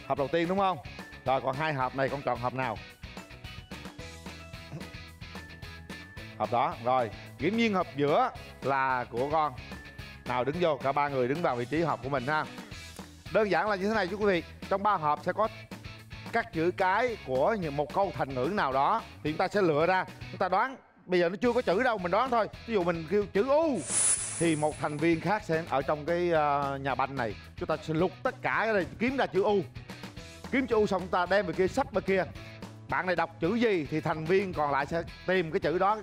Hộp đầu tiên đúng không? Rồi còn 2 hộp này con chọn hộp nào? Hộp đó. Rồi nghiễm nhiên hộp giữa là của con. Nào đứng vô, cả 3 người đứng vào vị trí hộp của mình ha. Đơn giản là như thế này chú quý vị. Trong 3 hộp sẽ có các chữ cái của một câu thành ngữ nào đó. Thì chúng ta sẽ lựa ra, chúng ta đoán. Bây giờ nó chưa có chữ đâu, mình đoán thôi. Ví dụ mình kêu chữ U thì một thành viên khác sẽ ở trong cái nhà banh này. Chúng ta sẽ lục tất cả cái này, kiếm ra chữ U. Kiếm chữ U xong chúng ta đem về kia, sắp bên kia. Bạn này đọc chữ gì thì thành viên còn lại sẽ tìm cái chữ đó,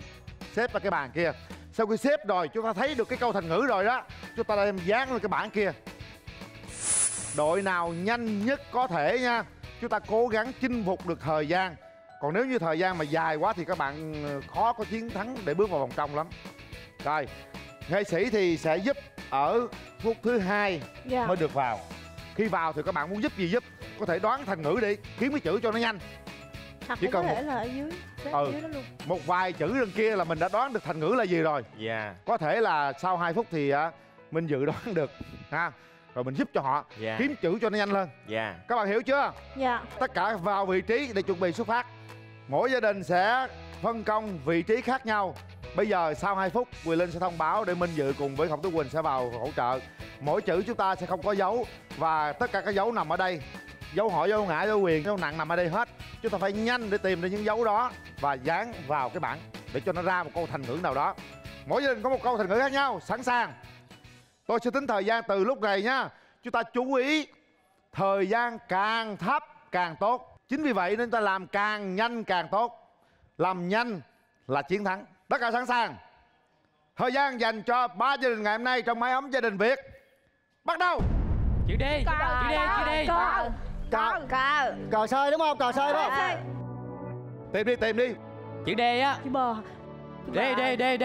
xếp vào cái bàn kia. Sau khi xếp rồi chúng ta thấy được cái câu thành ngữ rồi đó, chúng ta đem dán lên cái bảng kia. Đội nào nhanh nhất có thể nha, chúng ta cố gắng chinh phục được thời gian. Còn nếu như thời gian mà dài quá thì các bạn khó có chiến thắng để bước vào vòng trong lắm. Rồi, nghệ sĩ thì sẽ giúp ở phút thứ 2 mới được vào. Khi vào thì các bạn muốn giúp gì giúp. Có thể đoán thành ngữ đi, kiếm cái chữ cho nó nhanh. Hoặc chỉ cần có thể là ở dưới, dưới đó luôn. Một vài chữ bên kia là mình đã đoán được thành ngữ là gì rồi. Có thể là sau 2 phút thì Minh Dự đoán được ha. Rồi mình giúp cho họ kiếm chữ cho nó nhanh lên. Các bạn hiểu chưa? Tất cả vào vị trí để chuẩn bị xuất phát. Mỗi gia đình sẽ phân công vị trí khác nhau. Bây giờ sau 2 phút Quyền Linh sẽ thông báo để Minh Dự cùng với Khổng Tử Quỳnh sẽ vào hỗ trợ. Mỗi chữ chúng ta sẽ không có dấu và tất cả các dấu nằm ở đây. Dấu hỏi, dấu ngã, dấu quyền, dấu nặng nằm ở đây hết. Chúng ta phải nhanh để tìm được những dấu đó và dán vào cái bảng để cho nó ra một câu thành ngữ nào đó. Mỗi gia đình có một câu thành ngữ khác nhau. Sẵn sàng. Tôi sẽ tính thời gian từ lúc này nha. Chúng ta chú ý, thời gian càng thấp càng tốt. Chính vì vậy nên ta làm càng nhanh càng tốt. Làm nhanh là chiến thắng. Tất cả sẵn sàng. Thời gian dành cho 3 gia đình ngày hôm nay trong máy ấm gia đình Việt bắt đầu. Chữ D. Chữ D. Cờ sơi đúng không? Cờ sơi đúng không? Tìm đi. Chữ D á. Chữ bờ. D.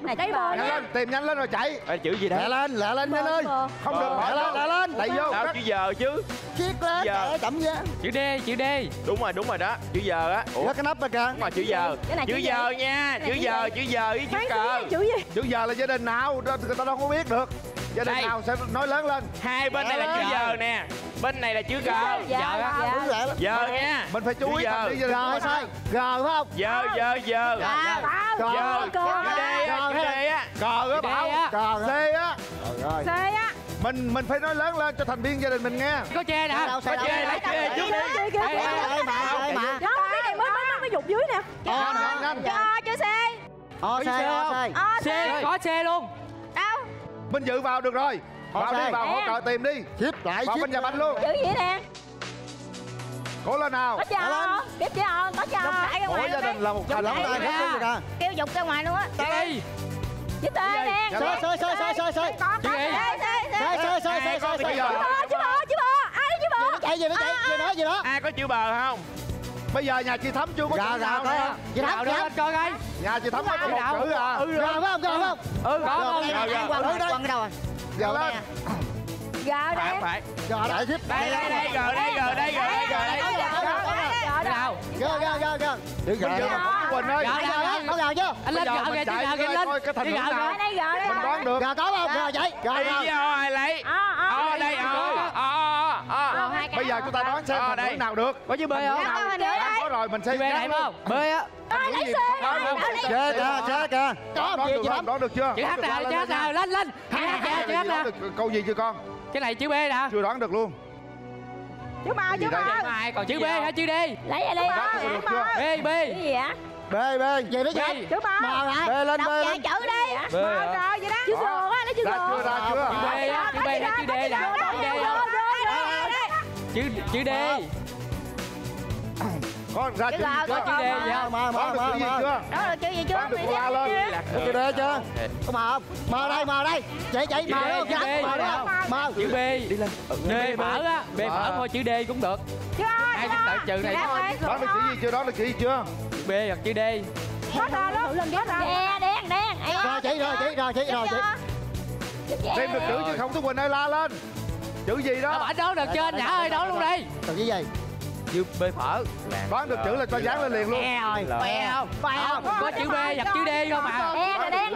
Này cái bờ nhanh lên, tìm nhanh lên rồi chạy. Chữ gì đấy? Lẹ lên nhanh ơi. Không được hỏi lẹ lên. Đẩy vô. Chữ giờ chứ. Chiết lên, để chậm ra. Chữ D. Đúng rồi đó. Chữ giờ á. Ủa cái nắp rồi kìa. Đúng rồi, chữ giờ. Chữ giờ nha. Chữ giờ với chữ cờ. Chữ giờ là gia đình nào? Người ta đâu có biết được. Gia đình nào sẽ nói lớn lên. Hai bên này là chữ giờ nè. Bên này là chữ cờ. Giờ nha. Mình phải chú ý tập đi gia đình. Rồi sai. G phải không? Giờ. Giờ. Cờ á Bảo. Cờ C á. C á. Mình phải nói lớn lên cho thành viên gia đình mình nghe. Có che nè. Có che lấy che trước đi. Mà. Đó, cái này mới dục dưới nè. Nhanh. Chữ C. C. C có C luôn. Đâu? Minh Dự vào được rồi. Vào đi, vào hỗ trợ tìm đi. Ship lại, vào ship bên nhà banh luôn. Chữ gì nè? Cố lên nào. Có chờ. Tiếp chưa? Có chờ. Mỗi gia đình là một thành lắm. Kêu dục ra ngoài luôn á. Đi. Chữ T nè. Sơi. Chữ Y. Chữ bò. Ai chữ bò? Chạy gì nó nói gì đó. Ai có chữ bờ không? Bây giờ nhà chị Thắm chưa có chữ nào nè. Chị Thắm Đâu coi coi. Nhà chị Thắm có một chữ à. Rồi phải không? Có không? Có. Quăng đâu rồi? Giờ lên. Gờ đây. Phải. Gờ lại ship. Đây, gờ đây. Nào. Gờ. Chữ gờ. Quỳnh ơi. Có gờ chưa? Anh lên gờ kìa, chữ gờ lên. Coi cái thành ngữ nào. Đây gờ đây. Mình đoán được. Gờ có không? Gờ chạy. Gờ. Đi ai lấy? Đây. Bây giờ chúng ta đoán xem thành ngữ nào được. Có chữ B không? Có rồi, mình sẽ Chữ B này phải không? B á. Xe kìa. Đoán được không? Đoán được chưa? Chữ H nào? Chữ H nào? Lên. Chữ H nào? Câu gì chưa con? Cái này chữ B nè. Chưa đoán được luôn. Chữ bò. Còn chữ B hả? Chữ D. Lấy ra đi. B. Cái gì vậy? B. Gì đó chứ? Chữ bò. B lên B. Đọc chữ đi. B. Rồi vậy đó. Chữ sườn á, nó chữ sườn. Ra chưa? Chữ B á, chữ B hay chữ D nè? Chữ D. Con ra chữ gì chưa? Có chữ D gì không? Đoán được chữ gì chưa? Đó là chữ gì chưa? Đoán được la lên. Chữ D chưa? Có mờ không? Mờ đây. Chạy mờ luôn. Mờ. Chữ B. Đi lên. D mở á. B mở thôi, chữ D cũng được. Chưa. Hai chữ tự trừ này thôi. Đoán được chữ gì chưa? Đoán được chữ gì chưa? B hoặc chữ D. Có rồi luôn. Đen. Rồi chị. Xem được chữ chứ không, Tú Quỳnh ơi, la lên. Chữ gì đó? Anh đoán được chưa? Anh Nhã ơi, đoán luôn đi. Từ cái gì? Chữ B phở. Đoán được chữ là cho dán lên liền luôn. Khoe không? Có chữ B hoặc chữ D không mà. Đen.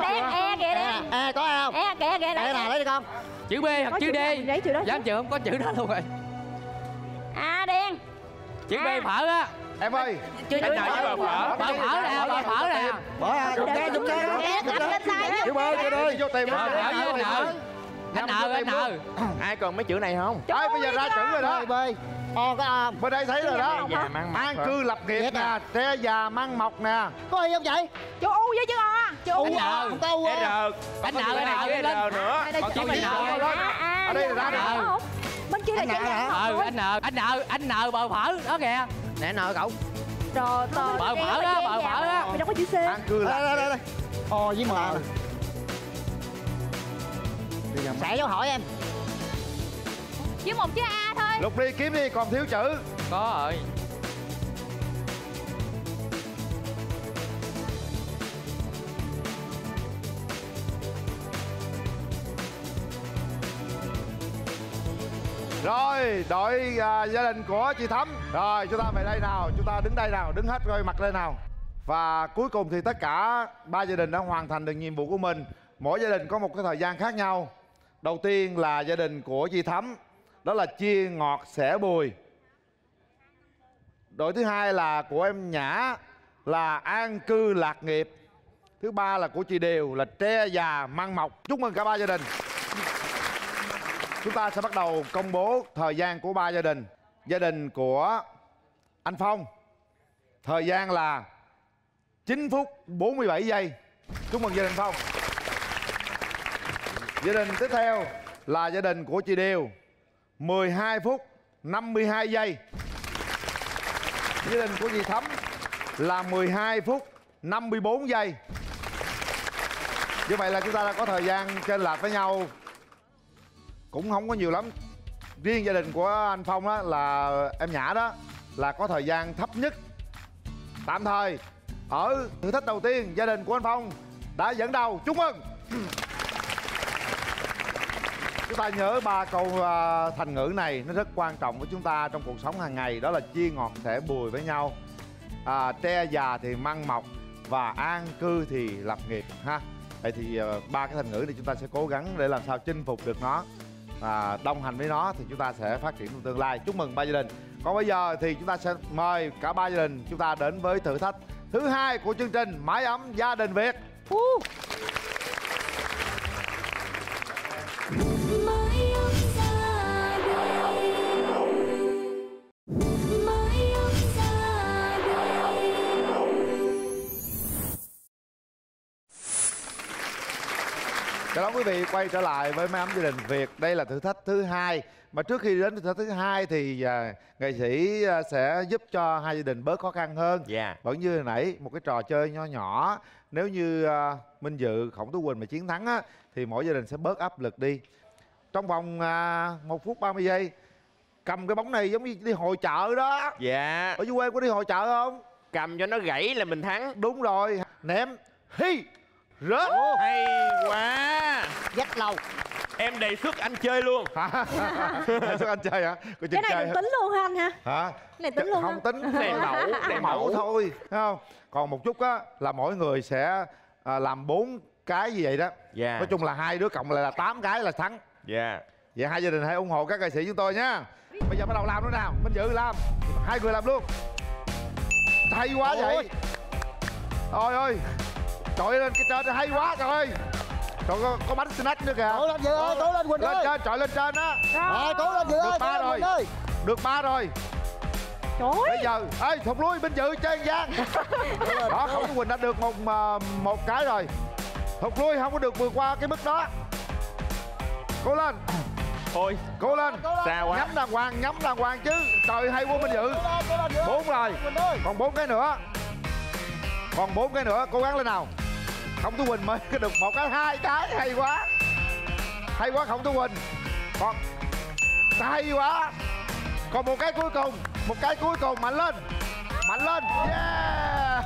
Kìa đen. Có không? Kìa. Để nào lấy đi con. Chữ B hoặc chữ D. Dám chữ không có chữ đó luôn rồi. Đen. Chữ B phở á. Em ơi. Chữ phở nè. Bỏ ra. Chữ B chữ D. Vô tìm. Anh nợ. Ai còn mấy chữ này không? Ai bây giờ ra chữ rồi đó. B. Có Bên đây thấy rồi đó. An cư lập nghiệp nè, tre già măng mọc nè. Có gì không vậy? Chữ U với chữ O. Chữ U. Không có U. Anh nợ nữa. Còn chữ mình nợ. Ở đây là ra nợ. Bên kia là chữ anh nợ bờ phở đó kìa. Nè nợ cậu. Rồi bờ phở á. Mày đâu có chữ C. An cư Đây. O với M. Sẽ dấu hỏi em. Chỉ một chữ A thôi. Lục đi kiếm đi, còn thiếu chữ. Có rồi. Rồi, đội gia đình của chị Thắm. Rồi, chúng ta về đây nào, chúng ta đứng đây nào, đứng hết rồi mặt lên nào. Và cuối cùng thì tất cả 3 gia đình đã hoàn thành được nhiệm vụ của mình. Mỗi gia đình có một cái thời gian khác nhau. Đầu tiên là gia đình của chị Thắm, đó là chia ngọt sẻ bùi. Đội thứ hai là của em Nhã, là an cư lạc nghiệp. Thứ ba là của chị Điều, là tre già măng mọc. Chúc mừng cả 3 gia đình. Chúng ta sẽ bắt đầu công bố thời gian của 3 gia đình. Gia đình của anh Phong, thời gian là 9 phút 47 giây. Chúc mừng gia đình Phong. Gia đình tiếp theo là gia đình của chị Điều, 12 phút 52 giây. Gia đình của chị Thắm là 12 phút 54 giây. Như vậy là chúng ta đã có thời gian chênh lệch với nhau cũng không có nhiều lắm. Riêng gia đình của anh Phong đó, là em Nhã đó, là có thời gian thấp nhất. Tạm thời ở thử thách đầu tiên, gia đình của anh Phong đã dẫn đầu. Chúc mừng. Chúng ta nhớ 3 câu thành ngữ này, nó rất quan trọng với chúng ta trong cuộc sống hàng ngày. Đó là chia ngọt sẻ bùi với nhau, tre già thì măng mọc, và an cư thì lập nghiệp ha. Vậy thì 3 cái thành ngữ này chúng ta sẽ cố gắng để làm sao chinh phục được nó, đồng hành với nó thì chúng ta sẽ phát triển trong tương lai. Chúc mừng 3 gia đình. Còn bây giờ thì chúng ta sẽ mời cả 3 gia đình chúng ta đến với thử thách thứ hai của chương trình Mái ấm gia đình Việt. Chào đón quý vị quay trở lại với Mái Ấm Gia Đình Việt. Đây là thử thách thứ 2. Mà trước khi đến thử thách thứ 2 thì nghệ sĩ sẽ giúp cho hai gia đình bớt khó khăn hơn. Vẫn như hồi nãy, một cái trò chơi nho nhỏ. Nếu như Minh Dự, Khổng Tú Quỳnh mà chiến thắng á, thì mỗi gia đình sẽ bớt áp lực đi. Trong vòng 1 phút 30 giây cầm cái bóng này giống như đi hội chợ đó. Dạ. Ở dưới quê có đi hội chợ không? Cầm cho nó gãy là mình thắng. Đúng rồi. Ném. Hi. Rớt. Hay quá. Dắt lâu. Em đề xuất anh chơi luôn. Đề xuất anh chơi hả? Cái này được tính luôn hả anh ha? Hả? Cái này tính luôn không tính. Đèn mẫu thôi, thấy không? Còn một chút á là mỗi người sẽ làm 4 cái như vậy đó. Nói chung là 2 đứa cộng lại là 8 cái là thắng. Vậy hai gia đình hãy ủng hộ các nghệ sĩ chúng tôi nha. Bây giờ bắt đầu làm nữa nào. Minh Dự làm. 2 người làm luôn. Hay quá vậy. Trời ơi. Trội lên cái trên hay quá trời ơi. Trời có bánh snack nữa kìa. Cố lên Dự ơi, cố lên Quỳnh ơi. Lên trên, trội lên trên á. Cố lên Dự ơi. Được 3 rồi. Được 3 rồi. Trời ơi. Bây giờ, ê thụt lui Minh Dự chơi gian. Đó, Khổng Tú Quỳnh đã được một cái rồi. Thụt lui không có được vượt qua cái mức đó. Cố lên. Thôi. Cố lên. Xa quá. Nhắm đàng hoàng chứ. Trời hay quá Minh Dự. 4 rồi. Còn 4 cái nữa. Còn 4 cái nữa, cố gắng lên nào. Khổng Tú Quỳnh mới được 1 cái, 2 cái, hay quá. Hay quá Khổng Tú Quỳnh. Còn hay quá. Còn 1 cái cuối cùng. 1 cái cuối cùng, mạnh lên. Mạnh lên. Yeah.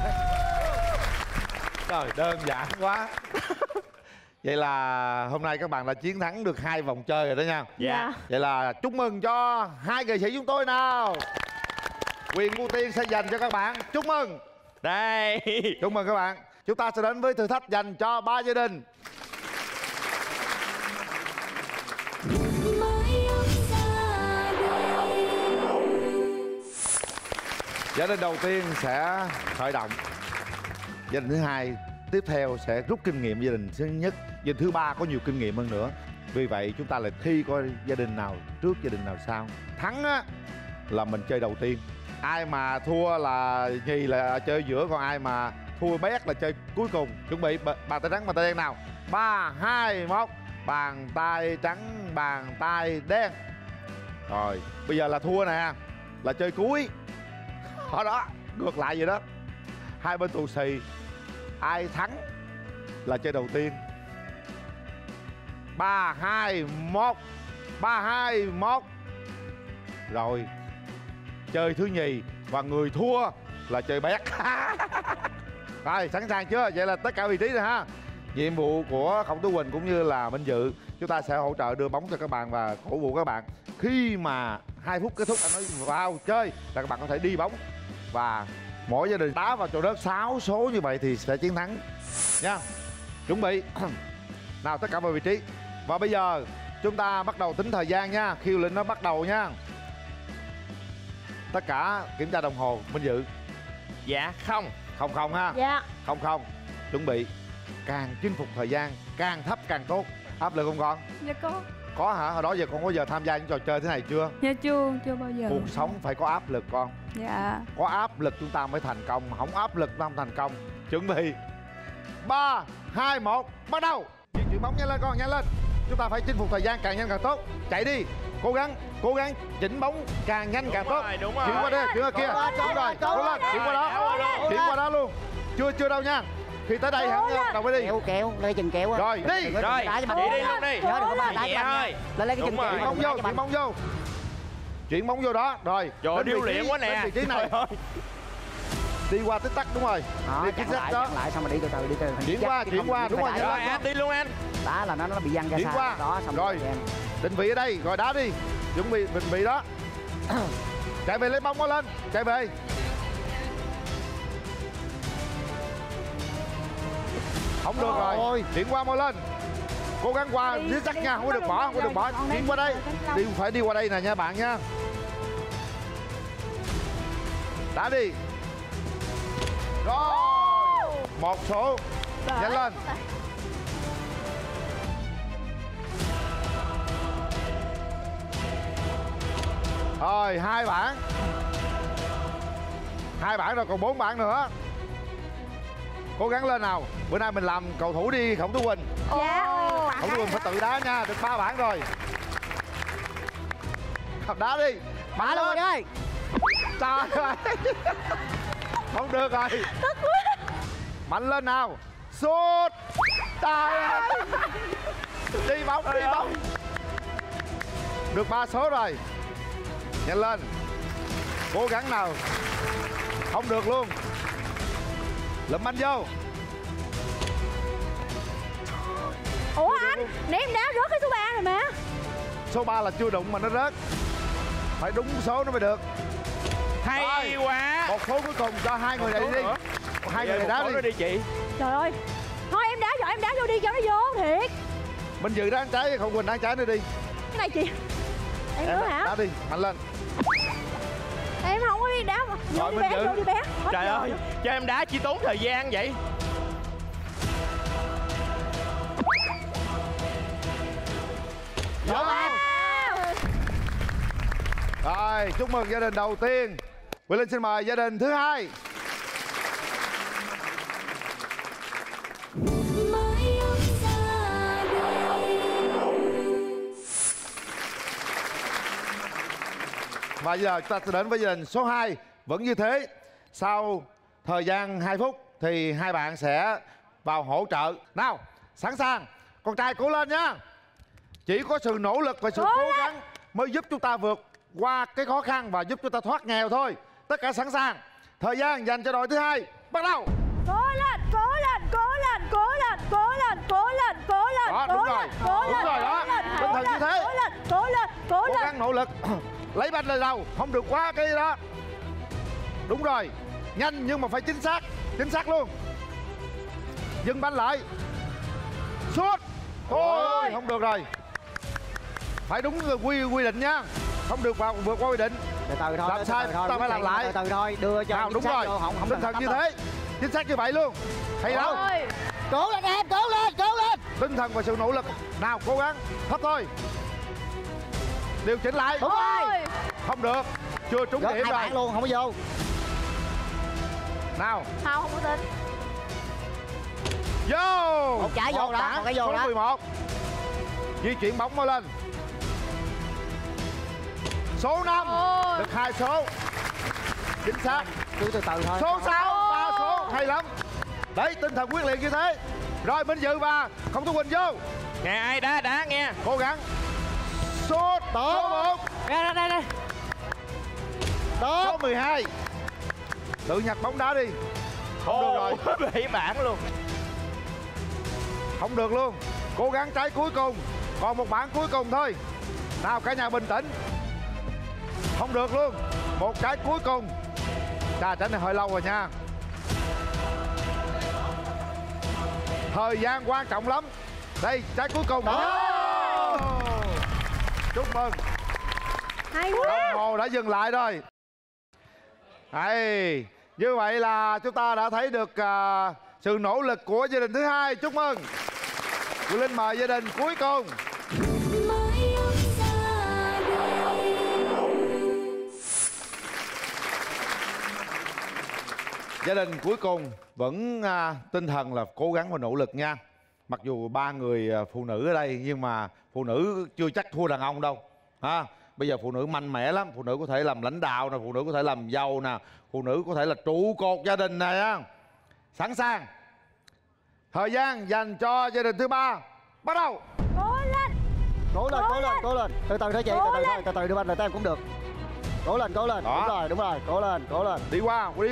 Trời, đơn giản quá. Vậy là hôm nay các bạn đã chiến thắng được 2 vòng chơi rồi đó nha. Vậy là chúc mừng cho hai nghệ sĩ chúng tôi nào. Quyền ưu tiên sẽ dành cho các bạn. Chúc mừng. Đây. Chúc mừng các bạn. Chúng ta sẽ đến với thử thách dành cho 3 gia đình. Gia đình đầu tiên sẽ khởi động. Gia đình thứ 2 tiếp theo sẽ rút kinh nghiệm gia đình thứ nhất. Gia đình thứ 3 có nhiều kinh nghiệm hơn nữa. Vì vậy chúng ta lại thi coi gia đình nào trước, gia đình nào sau. Thắng á là mình chơi đầu tiên. Ai mà thua là nhì là chơi giữa, còn ai mà thua bét là chơi cuối cùng. Chuẩn bị bàn tay trắng, bàn tay đen nào. 3, 2, 1. Bàn tay trắng, bàn tay đen. Rồi, bây giờ là thua nè, là chơi cuối. Đó, ngược lại vậy đó. Hai bên tù xì. Ai thắng là chơi đầu tiên. 3, 2, 1. 3, 2, 1. Rồi, chơi thứ nhì và người thua là chơi bét. Rồi, sẵn sàng chưa? Vậy là tất cả vị trí rồi ha. Nhiệm vụ của Khổng Tú Quỳnh cũng như là Minh Dự, chúng ta sẽ hỗ trợ đưa bóng cho các bạn và cổ vũ các bạn. Khi mà 2 phút kết thúc anh nói vào chơi là các bạn có thể đi bóng. Và mỗi gia đình đá vào chỗ đất 6 số như vậy thì sẽ chiến thắng nha. Chuẩn bị. Nào, tất cả vào vị trí. Và bây giờ chúng ta bắt đầu tính thời gian nha. Khiêu lệnh nó bắt đầu nha. Tất cả kiểm tra đồng hồ. Minh Dự. Dạ không. Không ha. Dạ. Không. Chuẩn bị. Càng chinh phục thời gian càng thấp càng tốt. Áp lực không con? Dạ có. Có hả? Hồi đó giờ con có giờ tham gia những trò chơi thế này chưa? Dạ chưa bao giờ. Cuộc sống phải có áp lực con. Dạ. Có áp lực chúng ta mới thành công. Không áp lực chúng ta không thành công. Chuẩn bị. 3, 2, 1. Bắt đầu. Chuyển bóng nhanh lên con, nhanh lên. Chúng ta phải chinh phục thời gian càng nhanh càng tốt. Chạy đi. Cố gắng chỉnh bóng càng nhanh càng tốt. Đúng rồi. Chuyển qua đây, chuyển qua kia. Đúng rồi. Cố lên, chuyển qua đó. Chuyển qua đó luôn. Chưa đâu nha. Khi tới đây hẳn đầu mới đi. Kéo, lấy chừng kéo. Rồi, đi. Rồi, đi luôn đi. Nhớ đừng có ba đá nhẹ thôi. Lên lấy cái chừng kéo. Chuyển bóng vô. Chuyển bóng vô đó. Rồi. Trời, điêu luyện quá nè. Đến vị trí này. Đi qua tích tắc đúng rồi. Đi chính xác đó. Lại xong rồi đi từ từ Chuyển qua đúng rồi. Rồi anh đi luôn anh. Đá là nó bị văng ra Chuyển xa. qua. Đó xong rồi. Định vị ở đây, rồi đá đi. Chuẩn bị định vị đó. Chạy về lấy bóng nó lên. Chạy về. Không được rồi. Chuyển qua mau lên. Cố gắng qua dưới chắc nha, không có được bỏ, Chuyển qua đây. Phải đi qua đây nè nha bạn nha. Đá đi. Rồi. 1 số. Nhanh lên. Rồi, 2 bảng. 2 bảng rồi, còn 4 bảng nữa. Cố gắng lên nào. Bữa nay mình làm cầu thủ đi Khổng Tú Quỳnh. Dạ. Không có Quỳnh phải tự đá nha. Được 3 bảng rồi. Đá đi. Đá luôn ơi. Trời ơi. Không được rồi. Tức quá. Mạnh lên nào. Sút. Trời ơi. Đi bóng. Được 3 số rồi. Nhanh lên. Cố gắng nào. Không được luôn. Lụm anh vô. Ủa anh, nãy em đá rớt cái số 3 rồi mà. Số 3 là chưa đụng mà nó rớt. Phải đúng số nó mới được. Hay quá. Một số cuối cùng cho hai người này đi. Hai người này đá đi chị. Trời ơi. Thôi em đá giỏi, em đá vô đi cho nó vô thiệt. Minh Dự đá trái, không Quỳnh đá trái nữa đi. Cái này chị. Em nữa hả? Đá đi, mạnh lên. Em không có đi đá mà. Vô đi bé, vô đi bé. Trời ơi, cho em đá chỉ tốn thời gian vậy. Wow. Rồi, chúc mừng gia đình đầu tiên. Quỳnh Linh xin mời gia đình thứ hai. Và giờ chúng ta sẽ đến với gia đình số 2. Vẫn như thế. Sau thời gian 2 phút thì hai bạn sẽ vào hỗ trợ. Nào, sẵn sàng. Con trai cố lên nha. Chỉ có sự nỗ lực và sự cố gắng mới giúp chúng ta vượt qua cái khó khăn và giúp chúng ta thoát nghèo thôi. Tất cả sẵn sàng. Thời gian dành cho đội thứ hai. Bắt đầu. Cố lên, cố lên, cố lên, cố lên, cố lên, cố lên, cố lên. Đó, đúng rồi. Đúng rồi đó. Tinh thần như thế. Cố lên, cố lên, cố lên. Cố gắng nỗ lực. Lấy banh lên đầu, không được quá cái đó. Đúng rồi. Nhanh nhưng mà phải chính xác. Chính xác luôn. Dừng banh lại. Sút. Ôi, không được rồi. Phải đúng quy định nha. Không được vượt qua quy định. Từ từ thôi. Làm sai ta phải làm lại. Từ từ thôi, đưa cho đúng rồi. không tinh thần như thế. Chính xác như vậy luôn. Hay lắm. Cố lên em, cố lên, cố lên. Tinh thần và sự nỗ lực. Nào, cố gắng. Thấp thôi. Điều chỉnh lại. Đúng rồi. Không được. Chưa trúng điểm rồi. Luôn, không có vô. Nào. Không có tin. Vô. Một trái vô đó, một cái vô đó. Số 11. Di chuyển bóng mới lên. Số 5. Được 2 số. Chính xác. Cứ từ từ thôi. Số 6. 3 số. Hay lắm. Đấy, tinh thần quyết liệt như thế. Rồi, Minh Dự và Không Tú Quỳnh vô. Nghe ai đá nghe. Cố gắng. Số 1. Đây, đây, đây. Số 12. Tự nhặt bóng đá đi. Không được rồi. 7 bảng luôn. Không được luôn. Cố gắng trái cuối cùng. Còn một bảng cuối cùng thôi. Nào, cả nhà bình tĩnh. Không được luôn. Một cái cuối cùng. Trà trái này hơi lâu rồi nha. Thời gian quan trọng lắm. Đây, trái cuối cùng. Chúc mừng. Hay quá. Đồng hồ đã dừng lại rồi. Hay. Như vậy là chúng ta đã thấy được sự nỗ lực của gia đình thứ hai. Chúc mừng. Quỳnh Linh mời gia đình cuối cùng. Gia đình cuối cùng vẫn tinh thần là cố gắng và nỗ lực nha. Mặc dù 3 người phụ nữ ở đây nhưng mà phụ nữ chưa chắc thua đàn ông đâu. Bây giờ phụ nữ mạnh mẽ lắm. Phụ nữ có thể làm lãnh đạo nè, phụ nữ có thể làm dâu nè, phụ nữ có thể là trụ cột gia đình này á. Sẵn sàng. Thời gian dành cho gia đình thứ 3. Bắt đầu. Cố lên. Cố lên, cố lên, cố lên. Từ từ thôi chị, từ từ thôi, từ từ đưa banh lại em cũng được. Cố lên, cố lên. Đó. Đúng rồi, cố lên, cố lên. Đi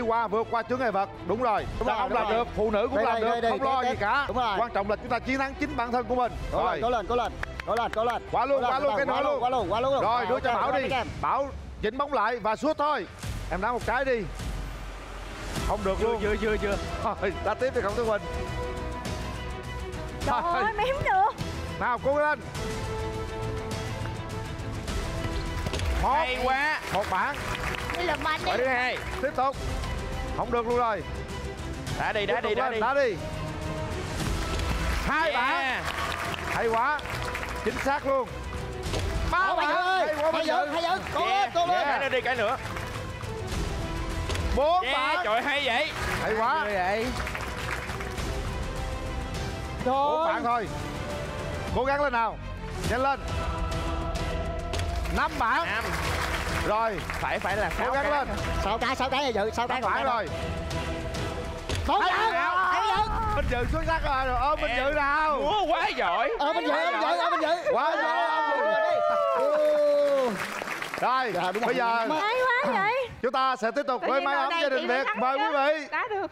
qua, vượt qua chướng ngại vật. Đúng rồi. Đàn ông làm được, phụ nữ cũng làm được, không lo gì cả. Đúng rồi. Quan trọng là chúng ta chiến thắng chính bản thân của mình. Cố lên, cố lên, cố lên. Cố lên, cố lên. Quá luôn, quá luôn, cái nữa luôn. Quá luôn. Rồi, đưa cho Bảo đi. Bảo chỉnh bóng lại và sút thôi. Em đá một cái đi. Không được luôn. Chưa. Thôi, đá tiếp thì Không Tú Quỳnh. Trời ơi, mém được. Nào, cố lên. Hay quá. Một bảng. Đi làm mạnh đi. Thứ hai. Tiếp tục. Không được luôn rồi. Đá đi. Đá đi. 2 bảng. Hay quá. Chính xác luôn. 3 bảng. Hay quá Minh Dự. Cố lên. Cái đi cái nữa. 4 bảng. Trời hay vậy. Hay quá. Vậy. 4 bảng thôi. Cố gắng lên nào. Nhanh lên. 5 bản. Rồi. Phải là 6 Cố gắng lên. 6 cái là Dự. 6 cái phải rồi. 4 cái. Minh Dự xuất sắc rồi. Ôm Minh Dự nào. Múa quá giỏi. Minh Dự. Quá giỏi. Rồi, bây giờ Hay quá vậy. chúng ta sẽ tiếp tục với mái ấm gia đình Việt. Mời quý vị. Đã được.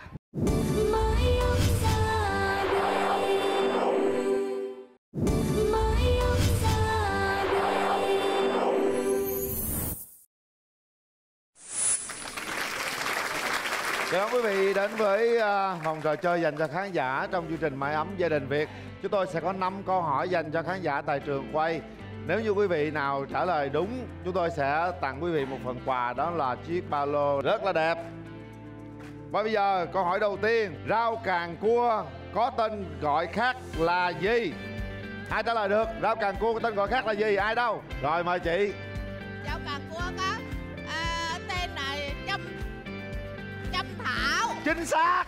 Chào đón quý vị đến với vòng trò chơi dành cho khán giả trong chương trình Mái ấm gia đình Việt. Chúng tôi sẽ có 5 câu hỏi dành cho khán giả tại trường quay. Nếu như quý vị nào trả lời đúng, chúng tôi sẽ tặng quý vị một phần quà, đó là chiếc ba lô rất là đẹp. Và bây giờ câu hỏi đầu tiên, rau càng cua có tên gọi khác là gì? Ai trả lời được? Rau càng cua có tên gọi khác là gì? Ai đâu? Rồi mời chị. Rau càng cua có tên là châm thảo. Chính xác.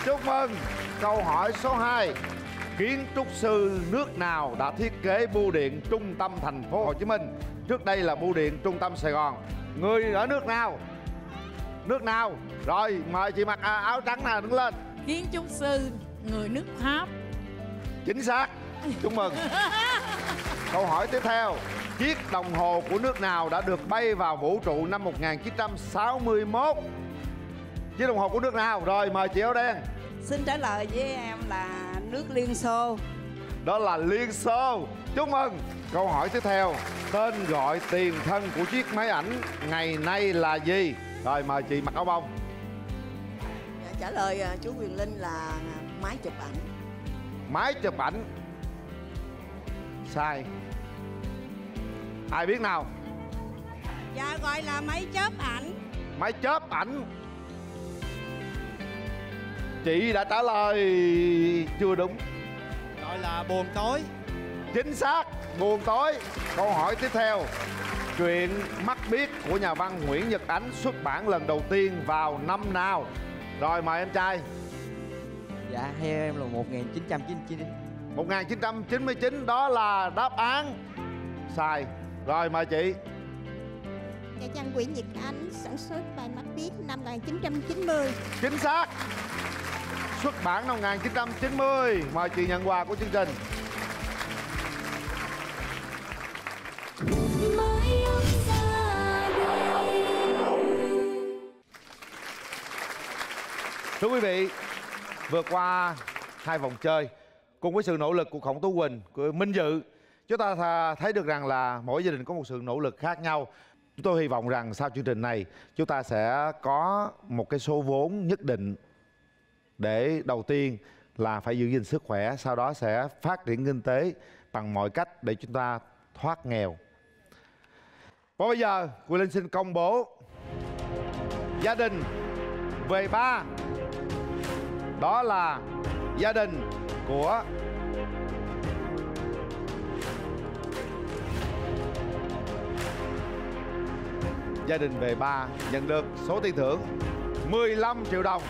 Chúc mừng. Câu hỏi số 2, kiến trúc sư nước nào đã thiết kế bưu điện trung tâm thành phố Hồ Chí Minh? Trước đây là bưu điện trung tâm Sài Gòn. Người ở nước nào? Nước nào? Rồi mời chị mặc áo trắng nào đứng lên. Kiến trúc sư người nước Pháp. Chính xác. Chúc mừng. Câu hỏi tiếp theo, chiếc đồng hồ của nước nào đã được bay vào vũ trụ năm 1961? Chiếc đồng hồ của nước nào? Rồi mời chị áo đen. Xin trả lời với em là nước Liên Xô. Đó là Liên Xô. Chúc mừng. Câu hỏi tiếp theo, tên gọi tiền thân của chiếc máy ảnh ngày nay là gì? Rồi mời chị mặc áo bông. Trả lời chú Quyền Linh là máy chụp ảnh. Máy chụp ảnh. Sai. Ai biết nào? Dạ gọi là máy chớp ảnh. Máy chớp ảnh. Chị đã trả lời chưa đúng. Gọi là buồn tối. Chính xác, buồn tối. Câu hỏi tiếp theo, truyện Mắt Biếc của nhà văn Nguyễn Nhật Ánh xuất bản lần đầu tiên vào năm nào? Rồi mời em trai. Dạ theo em là 1999. 1999 đó là đáp án sai. Rồi mời chị. Nhà văn Nguyễn Nhật Ánh sản xuất bài Mắt Biếc năm 1990. Chính xác. Xuất bản năm 1990. Mời chị nhận quà của chương trình. Thưa quý vị, vượt qua 2 vòng chơi cùng với sự nỗ lực của Khổng Tú Quỳnh, của Minh Dự, chúng ta thấy được rằng là mỗi gia đình có một sự nỗ lực khác nhau. Chúng tôi hy vọng rằng sau chương trình này chúng ta sẽ có một cái số vốn nhất định để đầu tiên là phải giữ gìn sức khỏe, sau đó sẽ phát triển kinh tế bằng mọi cách để chúng ta thoát nghèo. Và bây giờ Quỳnh Linh xin công bố gia đình về 3. Đó là gia đình của gia đình về 3 nhận được số tiền thưởng 15 triệu đồng.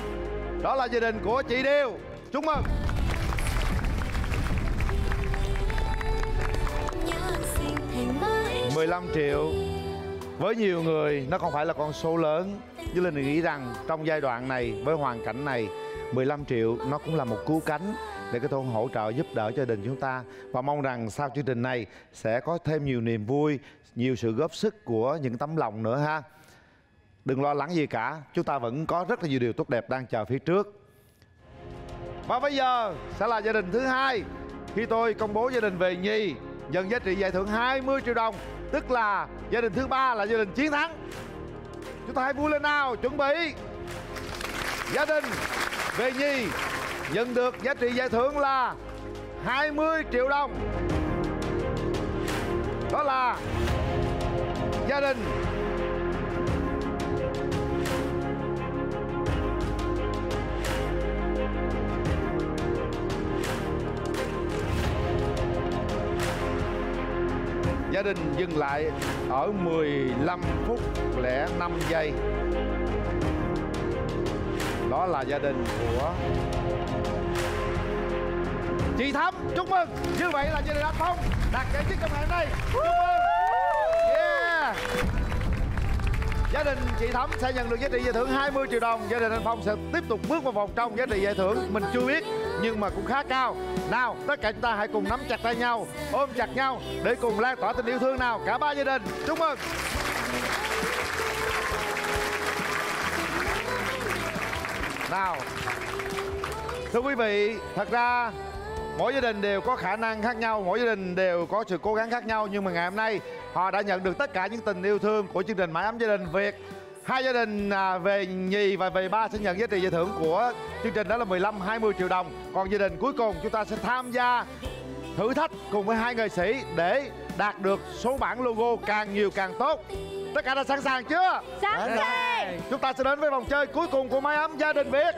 Đó là gia đình của chị Điêu. Chúc mừng. $15 triệu với nhiều người nó không phải là con số lớn, nhưng Linh nghĩ rằng trong giai đoạn này với hoàn cảnh này 15 triệu nó cũng là một cứu cánh để có thể hỗ trợ giúp đỡ cho gia đình chúng ta. Và mong rằng sau chương trình này sẽ có thêm nhiều niềm vui, nhiều sự góp sức của những tấm lòng nữa ha. Đừng lo lắng gì cả, chúng ta vẫn có rất là nhiều điều tốt đẹp đang chờ phía trước. Và bây giờ sẽ là gia đình thứ 2. Khi tôi công bố gia đình về nhì nhận giá trị giải thưởng 20 triệu đồng, tức là gia đình thứ 3 là gia đình chiến thắng. Chúng ta hãy vui lên nào, chuẩn bị. Gia đình về nhì nhận được giá trị giải thưởng là 20 triệu đồng. Đó là gia đình gia đình dừng lại ở 15 phút 05 giây. Đó là gia đình của chị Thắm. Chúc mừng. Như vậy là gia đình anh Phong đạt giải nhất trong ngày hôm nay. Chúc mừng. Yeah. Gia đình chị Thắm sẽ nhận được giá trị giải thưởng 20 triệu đồng. Gia đình anh Phong sẽ tiếp tục bước vào vòng trong. Giá trị giải thưởng mình chưa biết nhưng mà cũng khá cao. Nào, tất cả chúng ta hãy cùng nắm chặt tay nhau, ôm chặt nhau để cùng lan tỏa tình yêu thương nào. Cả ba gia đình. Chúc mừng. Nào, thưa quý vị, thật ra mỗi gia đình đều có khả năng khác nhau, mỗi gia đình đều có sự cố gắng khác nhau. Nhưng mà ngày hôm nay họ đã nhận được tất cả những tình yêu thương của chương trình Mái Ấm Gia Đình Việt. Hai gia đình về nhì và về ba sẽ nhận giá trị giải thưởng của chương trình, đó là 15-20 triệu đồng. Còn gia đình cuối cùng chúng ta sẽ tham gia thử thách cùng với hai nghệ sĩ để đạt được số bản logo càng nhiều càng tốt. Tất cả đã sẵn sàng chưa? Sẵn sàng. Chúng ta sẽ đến với vòng chơi cuối cùng của Mái Ấm Gia Đình Việt.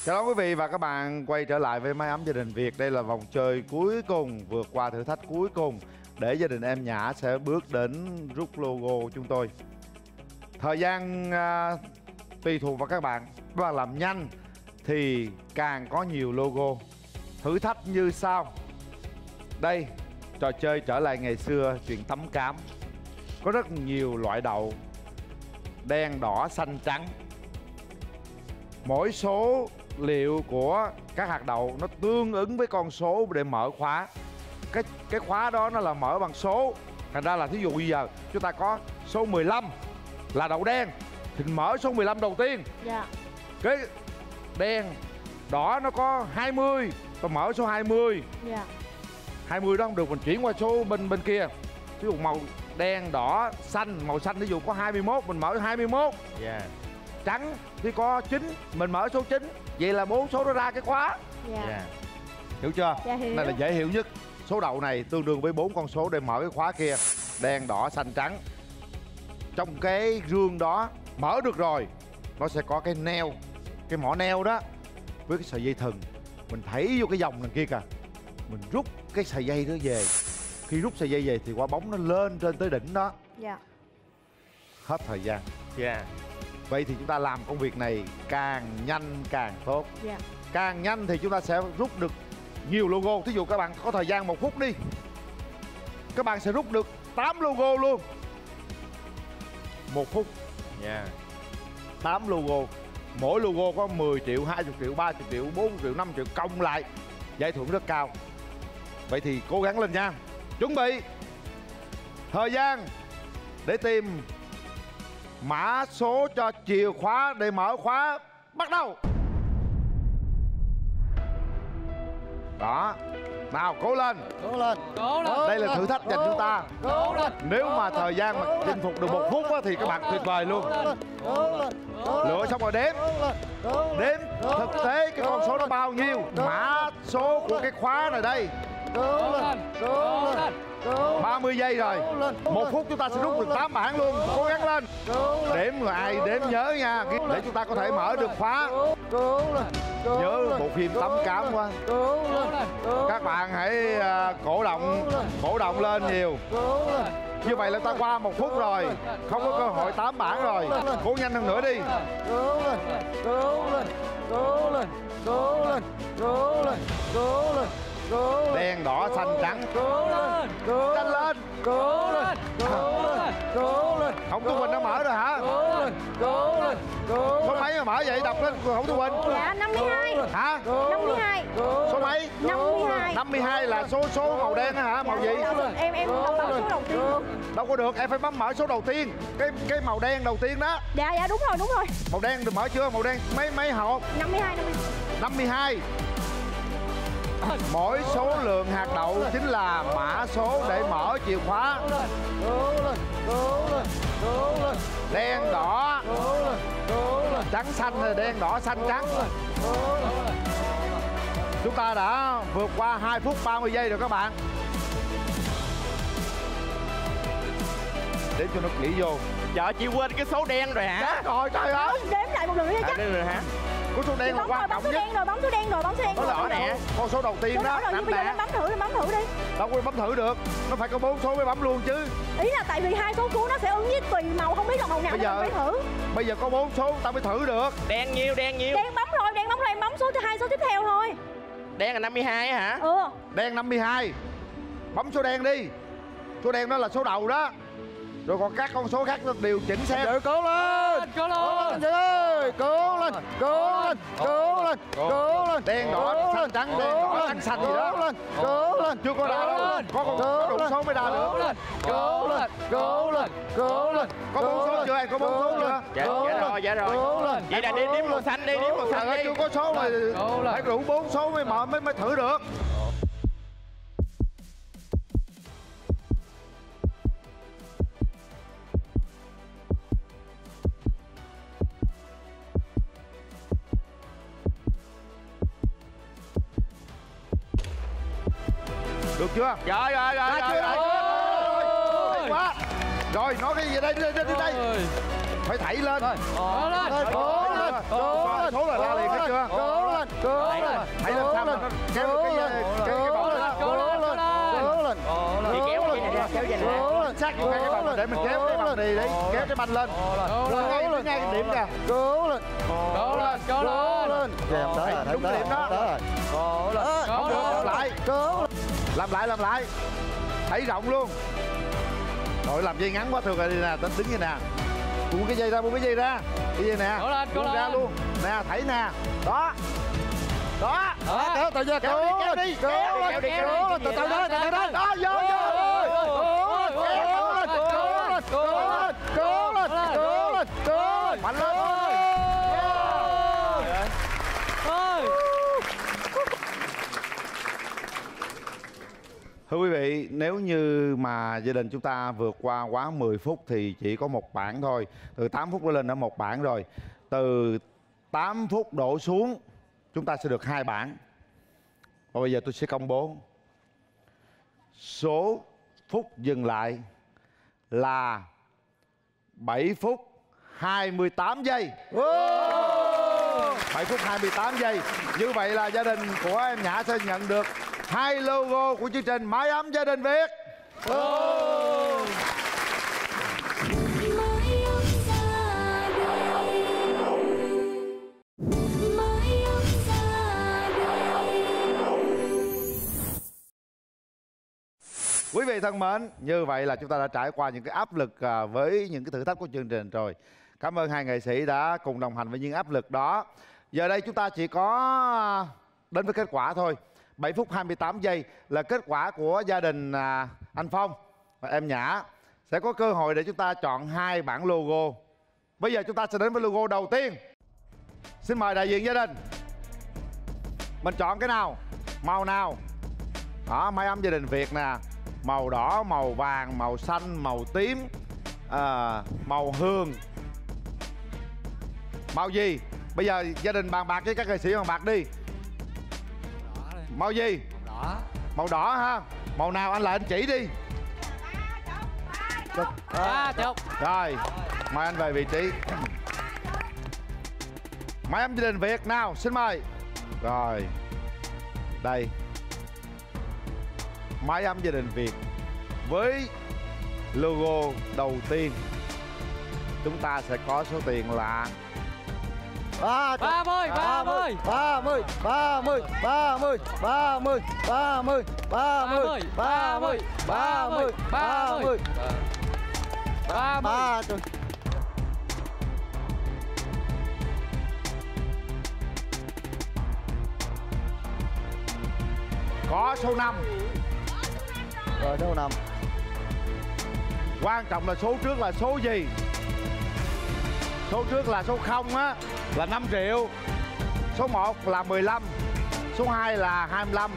Chào đón quý vị và các bạn quay trở lại với Mái Ấm Gia Đình Việt. Đây là vòng chơi cuối cùng, vượt qua thử thách cuối cùng để gia đình em Nhã sẽ bước đến rút logo của chúng tôi. Thời gian tùy thuộc vào các bạn. Các bạn làm nhanh thì càng có nhiều logo. Thử thách như sau. Đây, trò chơi trở lại ngày xưa, chuyện tắm cám. Có rất nhiều loại đậu, đen, đỏ, xanh, trắng. Mỗi số liệu của các hạt đậu nó tương ứng với con số để mở khóa. Cái khóa đó nó là mở bằng số. Thành ra là thí dụ bây giờ chúng ta có số 15 là đậu đen thì mở số 15 đầu tiên. Dạ. Cái đen đỏ nó có 20, tôi mở số 20. Dạ. 20 đó không được, mình chuyển qua số bên kia. Ví dụ màu đen, đỏ, xanh, màu xanh ví dụ có 21, mình mở 21. Dạ. Trắng thì có 9, mình mở số 9. Vậy là 4 số đó ra cái khóa. Dạ. Hiểu chưa? Dạ, hiểu. Này là dễ hiểu nhất. Số đậu này tương đương với 4 con số để mở cái khóa kia. Đen, đỏ, xanh, trắng. Trong cái rương đó mở được rồi, nó sẽ có cái neo, cái mỏ neo đó với cái sợi dây thừng. Mình thấy vô cái vòng đằng kia kìa, mình rút cái sợi dây đó về. Khi rút sợi dây về thì quả bóng nó lên trên tới đỉnh đó. Dạ. Hết thời gian. Dạ. Vậy thì chúng ta làm công việc này càng nhanh càng tốt. Dạ. Càng nhanh thì chúng ta sẽ rút được nhiều logo. Thí dụ các bạn có thời gian 1 phút đi, các bạn sẽ rút được 8 logo luôn. 1 phút. Dạ. 8 logo. Mỗi logo có 10 triệu, 20 triệu, 30 triệu, 40 triệu, 5 triệu cộng lại. Giải thưởng rất cao. Vậy thì cố gắng lên nha. Chuẩn bị. Thời gian để tìm mã số cho chìa khóa để mở khóa bắt đầu. Đó. Nào cố lên. Cố lên. Cố lên. Đây là thử thách dành chúng ta. Cố lên. Nếu mà thời gian mà chinh phục được 1 phút á, thì các bạn tuyệt vời luôn. Lựa xong rồi đếm. Đếm thực tế cái con số nó bao nhiêu. Mã số của cái khóa này đây. 30 giây rồi. 1 phút chúng ta sẽ rút được 8 bản luôn. Cố gắng lên. Đếm rồi ai đếm nhớ nha, để chúng ta có thể mở được khóa. Nhớ bộ phim Tắm Cám quá. Các bạn hãy cổ động lên nhiều. Như vậy là ta qua 1 phút rồi, không có cơ hội 8 bản rồi. Cố nhanh hơn nữa đi. Đen, đỏ, xanh, trắng. Nhanh lên. Không Thu Quỳnh đã mở rồi hả? Số mấy mà mở vậy? Đọc lên Không Thu Quỳnh. Dạ 52. Hả? 52. Số mấy? 52. 52 là số màu đen hả? Màu gì? Em bấm số đầu tiên. Đâu có được, em phải bấm mở số đầu tiên. Cái màu đen đầu tiên đó. Dạ đúng rồi. Màu đen được mở chưa? Màu đen mấy hộp? 52. Mỗi số lượng hạt đậu chính là mã số để mở chìa khóa. Đen, đỏ, trắng, xanh, rồi đen, đỏ, xanh, trắng. Chúng ta đã vượt qua 2 phút 30 giây rồi các bạn. Để cho nó kỹ vô. Trời, chị quên cái số đen rồi hả? Rồi, trời ơi. Đếm lại một lần nữa chắc. Đếm rồi hả? Con số đen là quan trọng nhất. Bấm số đen rồi, bấm số đen rồi. Nó rõ nè, con số đầu tiên đó. Rồi, bây giờ lên bấm thử đi. Đâu có bấm thử được, nó phải có 4 số mới bấm luôn chứ. Ý là tại vì 2 số cuối nó sẽ ứng với tùy màu, không biết là màu nào mình phải thử. Bây giờ có 4 số tao mới thử được. Đen nhiêu? Đen bấm rồi, em bấm số 2 số tiếp theo thôi. Đen là 52 hả? Đen 52. Bấm số đen đi. Số đen đó là số đầu đó. Rồi còn các con số khác nó điều chỉnh xem. Cố lên. Cố lên. Đen đỏ xanh trắng, đen đỏ trắng xanh gì đó. Cố lên. Chưa có ra đâu. Có đủ số mới ra được. Cố lên. Có 4 số chưa em? Có 4 số chưa? Dạ rồi. Vậy là đi đếm màu xanh đi, đếm màu xanh đi. Chưa có số mà phải đủ 4 số mới thử được. Được chưa? Rồi. Hay quá. Rồi, nói cái gì đây, đi đây. Phải thảy lên. Cố lên. Số là ra liền hết chưa? Cố lên. Thảy lên xong nó kéo cái bọc lên. Thì kéo cái này ra, kéo dây này ra. Sát vô cái bọc để mình kéo cái bọc này, kéo cái banh lên. Ngay cái điểm kìa. Cố lên. Đúng cái điểm đó. Không được, làm lại. Thảy rộng luôn. Rồi làm dây ngắn quá thường rồi đi nè, tính đứng như nè. Buông cái dây ra. Cái dây nè. Buông ra luôn. Nè, thảy nè. Đó. Kéo đi. Kéo lên. Từ từ đó. Đó, vô. Cố lên. Mạnh lên. Thưa quý vị, nếu như mà gia đình chúng ta vượt qua quá 10 phút thì chỉ có một bảng thôi. Từ 8 phút lên đã một bảng rồi. Từ 8 phút đổ xuống chúng ta sẽ được 2 bảng. Và bây giờ tôi sẽ công bố số phút dừng lại là 7 phút 28 giây. 7 phút 28 giây. Như vậy là gia đình của em Nhã sẽ nhận được 2 logo của chương trình Mái ấm gia đình Việt. Quý vị thân mến, như vậy là chúng ta đã trải qua những cái áp lực với những cái thử thách của chương trình rồi. Cảm ơn hai nghệ sĩ đã cùng đồng hành với những áp lực đó. Giờ đây chúng ta chỉ có đến với kết quả thôi. 7 phút 28 giây là kết quả của gia đình anh Phong và em Nhã. Sẽ có cơ hội để chúng ta chọn 2 bản logo. Bây giờ chúng ta sẽ đến với logo đầu tiên. Xin mời đại diện gia đình. Mình chọn cái nào? Màu nào? Đó, Mái ấm gia đình Việt nè. Màu đỏ, màu vàng, màu xanh, màu tím, màu hương. Màu gì? Bây giờ gia đình bàn bạc với các nghệ sĩ bàn bạc đi. Màu gì? Màu đỏ ha. Màu nào anh lại anh chỉ đi. Rồi, mời anh về vị trí. Mái ấm gia đình Việt nào, xin mời. Rồi, đây. Mái ấm gia đình Việt với logo đầu tiên. Chúng ta sẽ có số tiền là 30. Có số 5. Rồi số 5. Quan trọng là số trước là số gì? Số trước là số 0 á, là 5 triệu. Số 1 là 15. Số 2 là 25.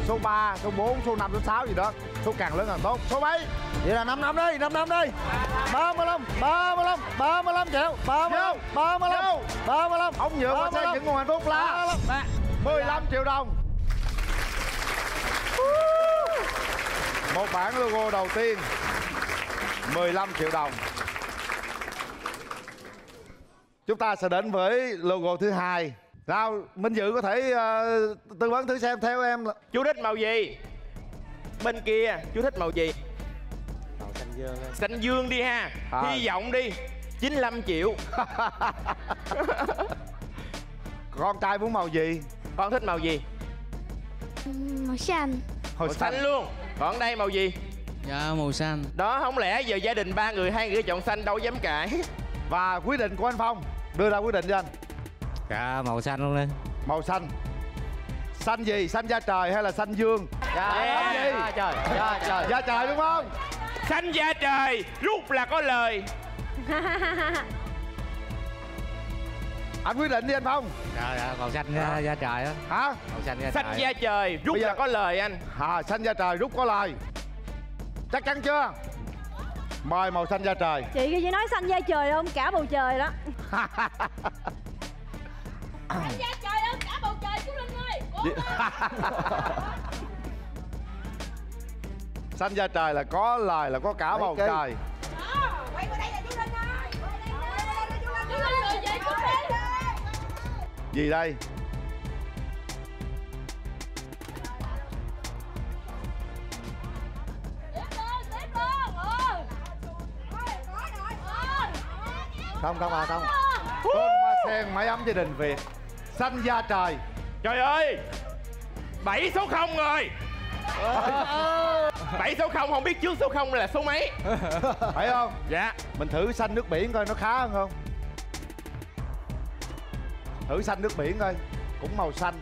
Số 3, số 4, số 5, số 6 gì đó. Số càng lớn càng tốt. Số mấy? Vậy là 5 năm đi, 5 năm đi. 35 triệu. 35. Ông nhựa qua xe những nguồn hạnh phúc là 15 triệu đồng. Một bản logo đầu tiên 15 triệu đồng. Chúng ta sẽ đến với logo thứ hai. Nào Minh Dự có thể tư vấn thử xem theo em là... Chú thích màu gì? Bên kia chú thích màu gì? Màu xanh dương. Xanh dương đi ha. Hy vọng đi 95 triệu. Con trai muốn màu gì? Con thích màu gì? Màu xanh. Màu xanh luôn. Còn đây màu gì? Dạ màu xanh. Đó, không lẽ giờ gia đình 3 người 2 người chọn xanh đâu dám cãi. Và quyết định của anh Phong, đưa ra quyết định cho anh. Cả màu xanh luôn đi. Màu xanh. Xanh gì? Xanh da trời hay là xanh dương? Da trời. Da trời đúng không? Xanh da trời, rút là có lời. Anh quyết định đi anh Phong. Dạ, màu xanh da trời á. Hả? Màu xanh da trời. Xanh da trời, rút là có lời anh. Xanh da trời, rút có lời. Chắc chắn chưa? Mời màu xanh da trời. Chị kia chỉ nói xanh da trời không? Cả bầu trời đó. Xanh da trời ơi, cả bầu trời chú Linh ơi. Xanh da trời là có lời, là có cả bầu trời. Quay qua đây là chú Linh ơi. Chú Linh rồi về chú Linh. Gì đây? Không không. Tôn hoa sen mái ấm gia đình Việt. Xanh da trời. Trời ơi, 7 số 0 rồi. 7 số 0 không biết trước số 0 là số mấy. Phải không? Dạ. Mình thử xanh nước biển coi nó khá hơn không? Thử xanh nước biển coi. Cũng màu xanh.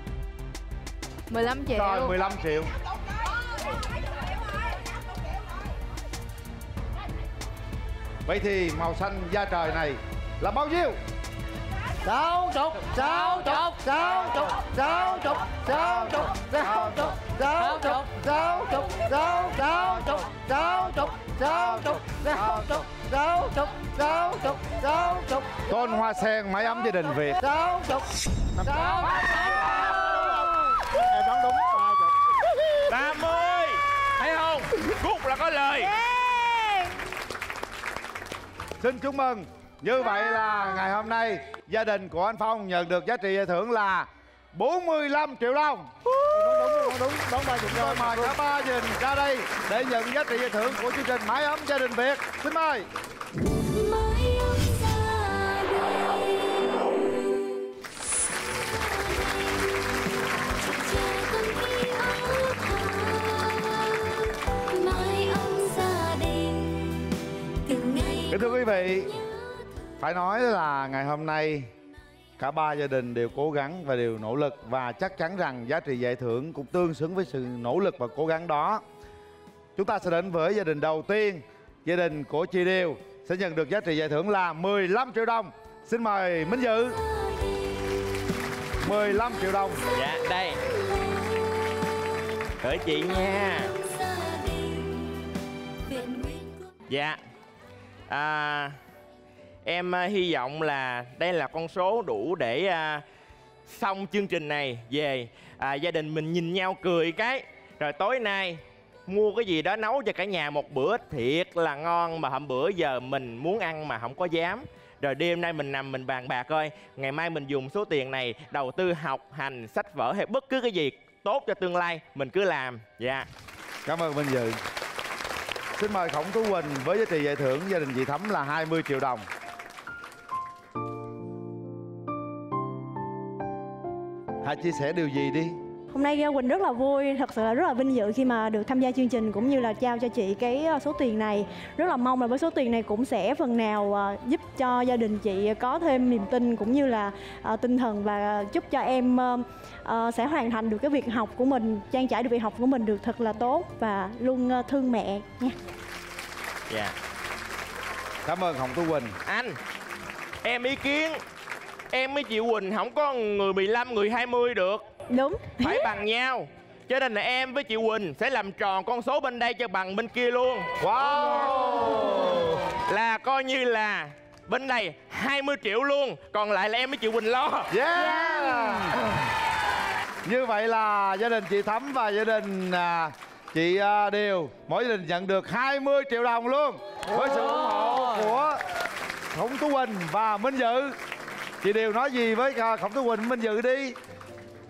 15 triệu. Rồi 15 triệu. Vậy thì màu xanh da trời này là bao nhiêu? 60. Tôn hoa sen mái ấm gia đình Việt. 60. Em đoán đúng 30. 30. Thấy không? Rút là có lời. Xin chúc mừng. Như vậy là ngày hôm nay gia đình của anh Phong nhận được giá trị giải thưởng là 45 triệu đồng. Đúng. Đón 30 rồi. Mời cả 3 gia đình ra đây để nhận giá trị giải thưởng của chương trình Mái ấm gia đình Việt. Xin mời. Kính thưa quý vị, phải nói là ngày hôm nay cả 3 gia đình đều cố gắng và đều nỗ lực, và chắc chắn rằng giá trị giải thưởng cũng tương xứng với sự nỗ lực và cố gắng đó. Chúng ta sẽ đến với gia đình đầu tiên, gia đình của chị Điều sẽ nhận được giá trị giải thưởng là 15 triệu đồng. Xin mời Minh Dự. 15 triệu đồng. Dạ, đây. Gửi chị nha. Dạ. Em hy vọng là đây là con số đủ để xong chương trình này về gia đình mình nhìn nhau cười cái, rồi tối nay mua cái gì đó nấu cho cả nhà một bữa thiệt là ngon mà hôm bữa giờ mình muốn ăn mà không có dám. Rồi đêm nay mình nằm mình bàn bạc coi ngày mai mình dùng số tiền này đầu tư học hành, sách vở hay bất cứ cái gì tốt cho tương lai mình cứ làm. Dạ. Cảm ơn Minh Dự. Xin mời Khổng Tú Quỳnh với giá trị giải thưởng gia đình chị Thắm là 20 triệu đồng. Hãy chia sẻ điều gì đi? Hôm nay Quỳnh rất là vui, thật sự là rất là vinh dự khi mà được tham gia chương trình cũng như là trao cho chị cái số tiền này. Rất là mong là với số tiền này cũng sẽ phần nào giúp cho gia đình chị có thêm niềm tin cũng như là tinh thần, và giúp cho em sẽ hoàn thành được cái việc học của mình, trang trải được việc học của mình được thật là tốt và luôn thương mẹ nha. Dạ. Cảm ơn Hồng Tú Quỳnh. Anh, em ý kiến em với chị Quỳnh không có người 15, người 20 được. Đúng. Phải bằng nhau. Cho nên là em với chị Quỳnh sẽ làm tròn con số bên đây cho bằng bên kia luôn. Wow. Là coi như là bên đây 20 triệu luôn. Còn lại là em với chị Quỳnh lo. Yeah. Như vậy là gia đình chị Thắm và gia đình chị Điều, mỗi gia đình nhận được 20 triệu đồng luôn. Với sự ủng hộ của Hồng Tú Quỳnh và Minh Dự. Chị Điều nói gì với Khổng Tú Quỳnh, Minh Dự đi.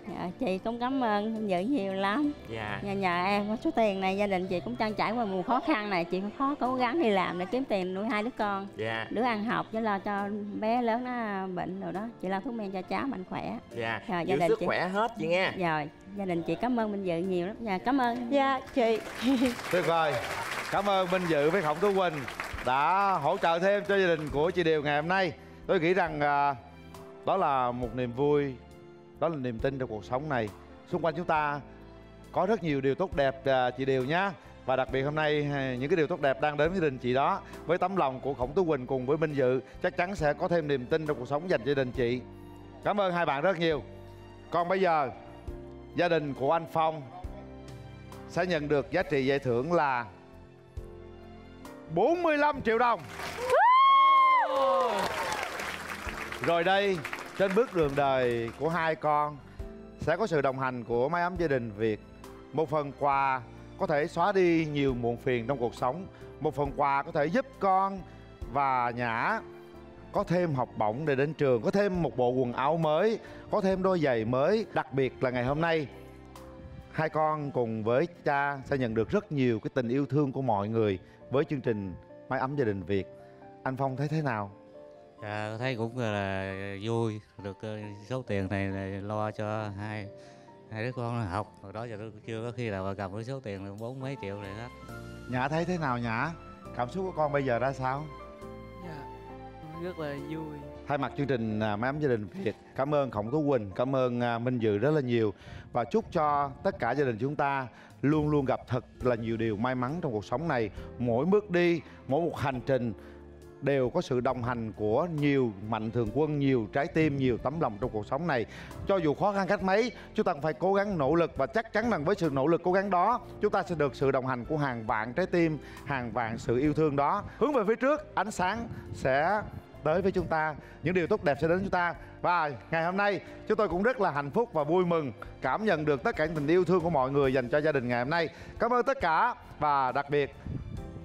Dạ, chị cũng cảm ơn Minh Dự nhiều lắm. Dạ. Nhờ em có số tiền này, gia đình chị cũng trang trải qua mùa khó khăn này, chị cũng khó cố gắng đi làm để kiếm tiền nuôi 2 đứa con. Dạ. Đứa ăn học với lo cho bé lớn nó bệnh rồi đó, chị lo thuốc men cho cháu mạnh khỏe. Dạ. Rồi, giữ sức khỏe hết chị nghe. Rồi, gia đình chị cảm ơn Minh Dự nhiều lắm. Dạ, cảm ơn. Dạ, chị. Tuyệt vời. Cảm ơn Minh Dự với Khổng Tú Quỳnh đã hỗ trợ thêm cho gia đình của chị Điều ngày hôm nay. Tôi nghĩ rằng đó là một niềm vui, đó là niềm tin trong cuộc sống này. Xung quanh chúng ta có rất nhiều điều tốt đẹp chị Điều nhé. Và đặc biệt hôm nay những cái điều tốt đẹp đang đến với gia đình chị đó, với tấm lòng của Khổng Tú Quỳnh cùng với Minh Dự, chắc chắn sẽ có thêm niềm tin trong cuộc sống dành cho gia đình chị. Cảm ơn hai bạn rất nhiều. Còn bây giờ gia đình của anh Phong sẽ nhận được giá trị giải thưởng là 45 triệu đồng. Rồi đây, trên bước đường đời của hai con sẽ có sự đồng hành của Mái Ấm Gia Đình Việt. Một phần quà có thể xóa đi nhiều muộn phiền trong cuộc sống. Một phần quà có thể giúp con và Nhã có thêm học bổng để đến trường, có thêm một bộ quần áo mới, có thêm đôi giày mới. Đặc biệt là ngày hôm nay, hai con cùng với cha sẽ nhận được rất nhiều cái tình yêu thương của mọi người với chương trình Mái Ấm Gia Đình Việt. Anh Phong thấy thế nào? Dạ, thấy cũng là vui, được số tiền này lo cho hai đứa con học. Hồi đó giờ tôi chưa có khi nào cầm cái số tiền là 40 mấy triệu này hết. Nhã thấy thế nào Nhã? Cảm xúc của con bây giờ ra sao? Dạ, rất là vui. Thay mặt chương trình Mái Ấm Gia Đình Việt, cảm ơn Khổng Tú Quỳnh, cảm ơn Minh Dự rất là nhiều. Và chúc cho tất cả gia đình chúng ta luôn luôn gặp thật là nhiều điều may mắn trong cuộc sống này. Mỗi bước đi, mỗi một hành trình đều có sự đồng hành của nhiều mạnh thường quân, nhiều trái tim, nhiều tấm lòng trong cuộc sống này. Cho dù khó khăn cách mấy, chúng ta cũng phải cố gắng nỗ lực. Và chắc chắn rằng với sự nỗ lực cố gắng đó, chúng ta sẽ được sự đồng hành của hàng vạn trái tim, hàng vạn sự yêu thương đó. Hướng về phía trước, ánh sáng sẽ tới với chúng ta, những điều tốt đẹp sẽ đến chúng ta. Và ngày hôm nay chúng tôi cũng rất là hạnh phúc và vui mừng cảm nhận được tất cả những tình yêu thương của mọi người dành cho gia đình ngày hôm nay. Cảm ơn tất cả và đặc biệt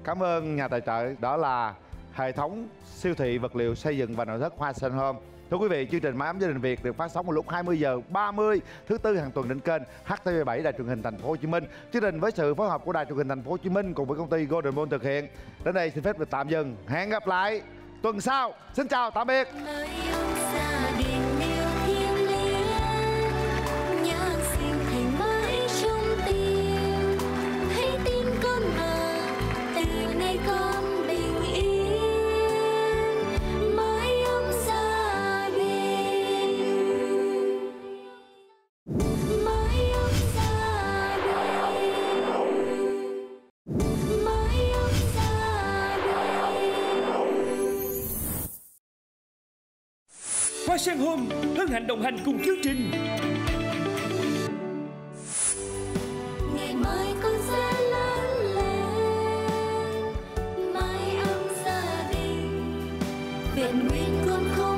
cảm ơn nhà tài trợ, đó là hệ thống siêu thị vật liệu xây dựng và nội thất Hoa Sen Home. Thưa quý vị, chương trình Mái Ấm Gia Đình Việt được phát sóng vào lúc 20h30 thứ Tư hàng tuần trên kênh HTV7 Đài Truyền hình Thành phố Hồ Chí Minh. Chương trình với sự phối hợp của Đài Truyền hình Thành phố Hồ Chí Minh cùng với công ty Golden Ball thực hiện. Đến đây xin phép được tạm dừng. Hẹn gặp lại tuần sau. Xin chào tạm biệt. Hoa Sen Home hân hạnh đồng hành cùng chương trình. Ngày mai con sẽ lớn lên, mái ấm gia đình, vẹn nguyên con không